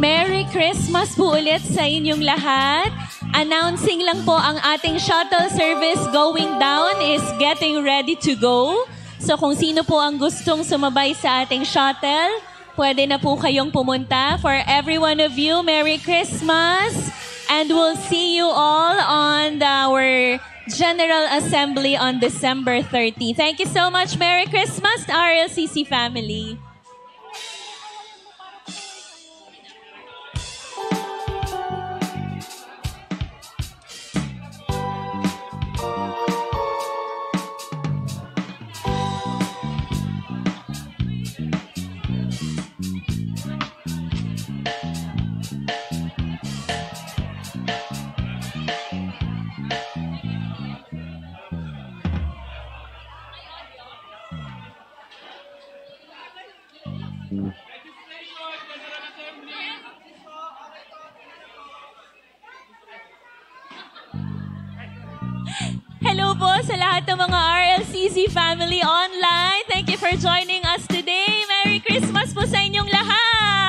Merry Christmas po ulit sa inyong lahat. Announcing lang po, ang ating shuttle service going down is getting ready to go. So kung sino po ang gustong sumabay sa ating shuttle, pwede na po kayong pumunta. For every one of you, Merry Christmas! And we'll see you all on our General Assembly on December 30. Thank you so much. Merry Christmas, RLCC family. Hello po sa lahat ng mga RLCC family online. Thank you for joining us today. Merry Christmas po sa inyong lahat!